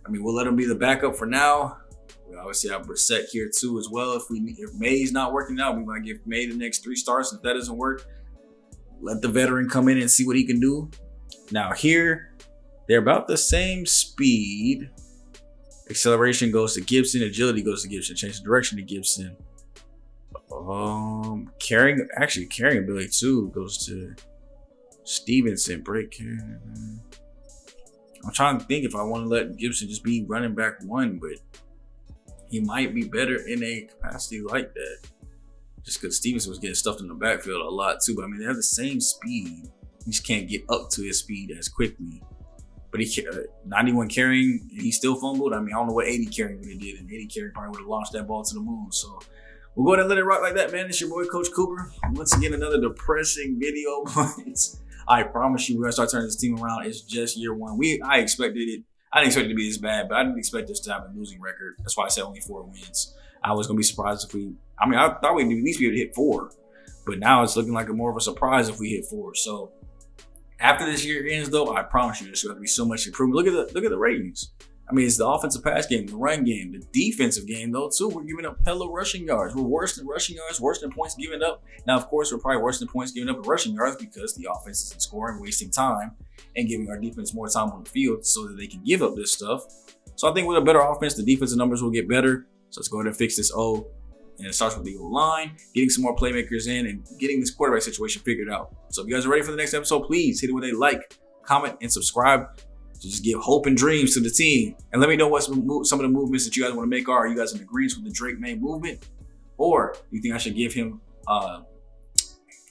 I mean, we'll let him be the backup for now. We obviously have Brissett here too as well. If May's not working out, we might give May the next 3 starts. If that doesn't work, let the veteran come in and see what he can do. Now here, they're about the same speed. Acceleration goes to Gibson. Agility goes to Gibson. Change the direction to Gibson. Carrying ability too goes to Stevenson. Break. I'm trying to think if I want to let Gibson just be running back 1, but he might be better in a capacity like that. Just because Stevenson was getting stuffed in the backfield a lot too. But I mean, they have the same speed. He just can't get up to his speed as quickly. But he 91 carrying, and he still fumbled. I mean, I don't know what 80 carrying would have did. And 80 carrying probably would have launched that ball to the moon. So we'll go ahead and let it rock like that, man. It's your boy, Coach Cooper. Once again, another depressing video. I promise you, we're going to start turning this team around. It's just year 1. I expected it. I didn't expect it to be this bad, but I didn't expect us to have a losing record. That's why I said only 4 wins. I was going to be surprised if I thought we'd at least be able to hit 4. But now it's looking like more of a surprise if we hit 4. So after this year ends, though, I promise you there's going to be so much improvement. Look at the ratings. I mean, it's the offensive pass game, the run game, the defensive game, though, too. We're giving up hella rushing yards. We're worse than rushing yards, worse than points given up. Now, of course, we're probably worse than points given up in rushing yards because the offense isn't scoring, wasting time, and giving our defense more time on the field so that they can give up this stuff. So I think with a better offense, the defensive numbers will get better. So let's go ahead and fix this O. And it starts with the O-line, getting some more playmakers in, and getting this quarterback situation figured out. So if you guys are ready for the next episode, please hit it with a like, comment, and subscribe to just give hope and dreams to the team. And let me know what some of the movements that you guys want to make are. Are you guys in agreement with the Drake May movement? Or you think I should give him, I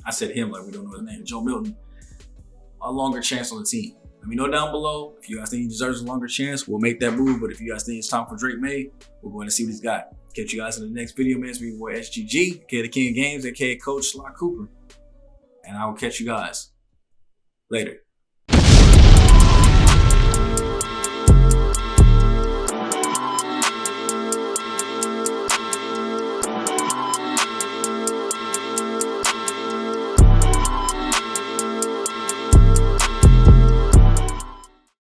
said him like we don't know his name, Joe Milton, a longer chance on the team? Let me know down below. If you guys think he deserves a longer chance, we'll make that move. But if you guys think it's time for Drake May, we're going to see what he's got. Catch you guys in the next video, man. It's me, boy SGG, aka the King of Games, aka Coach Sly Cooper. And I will catch you guys later.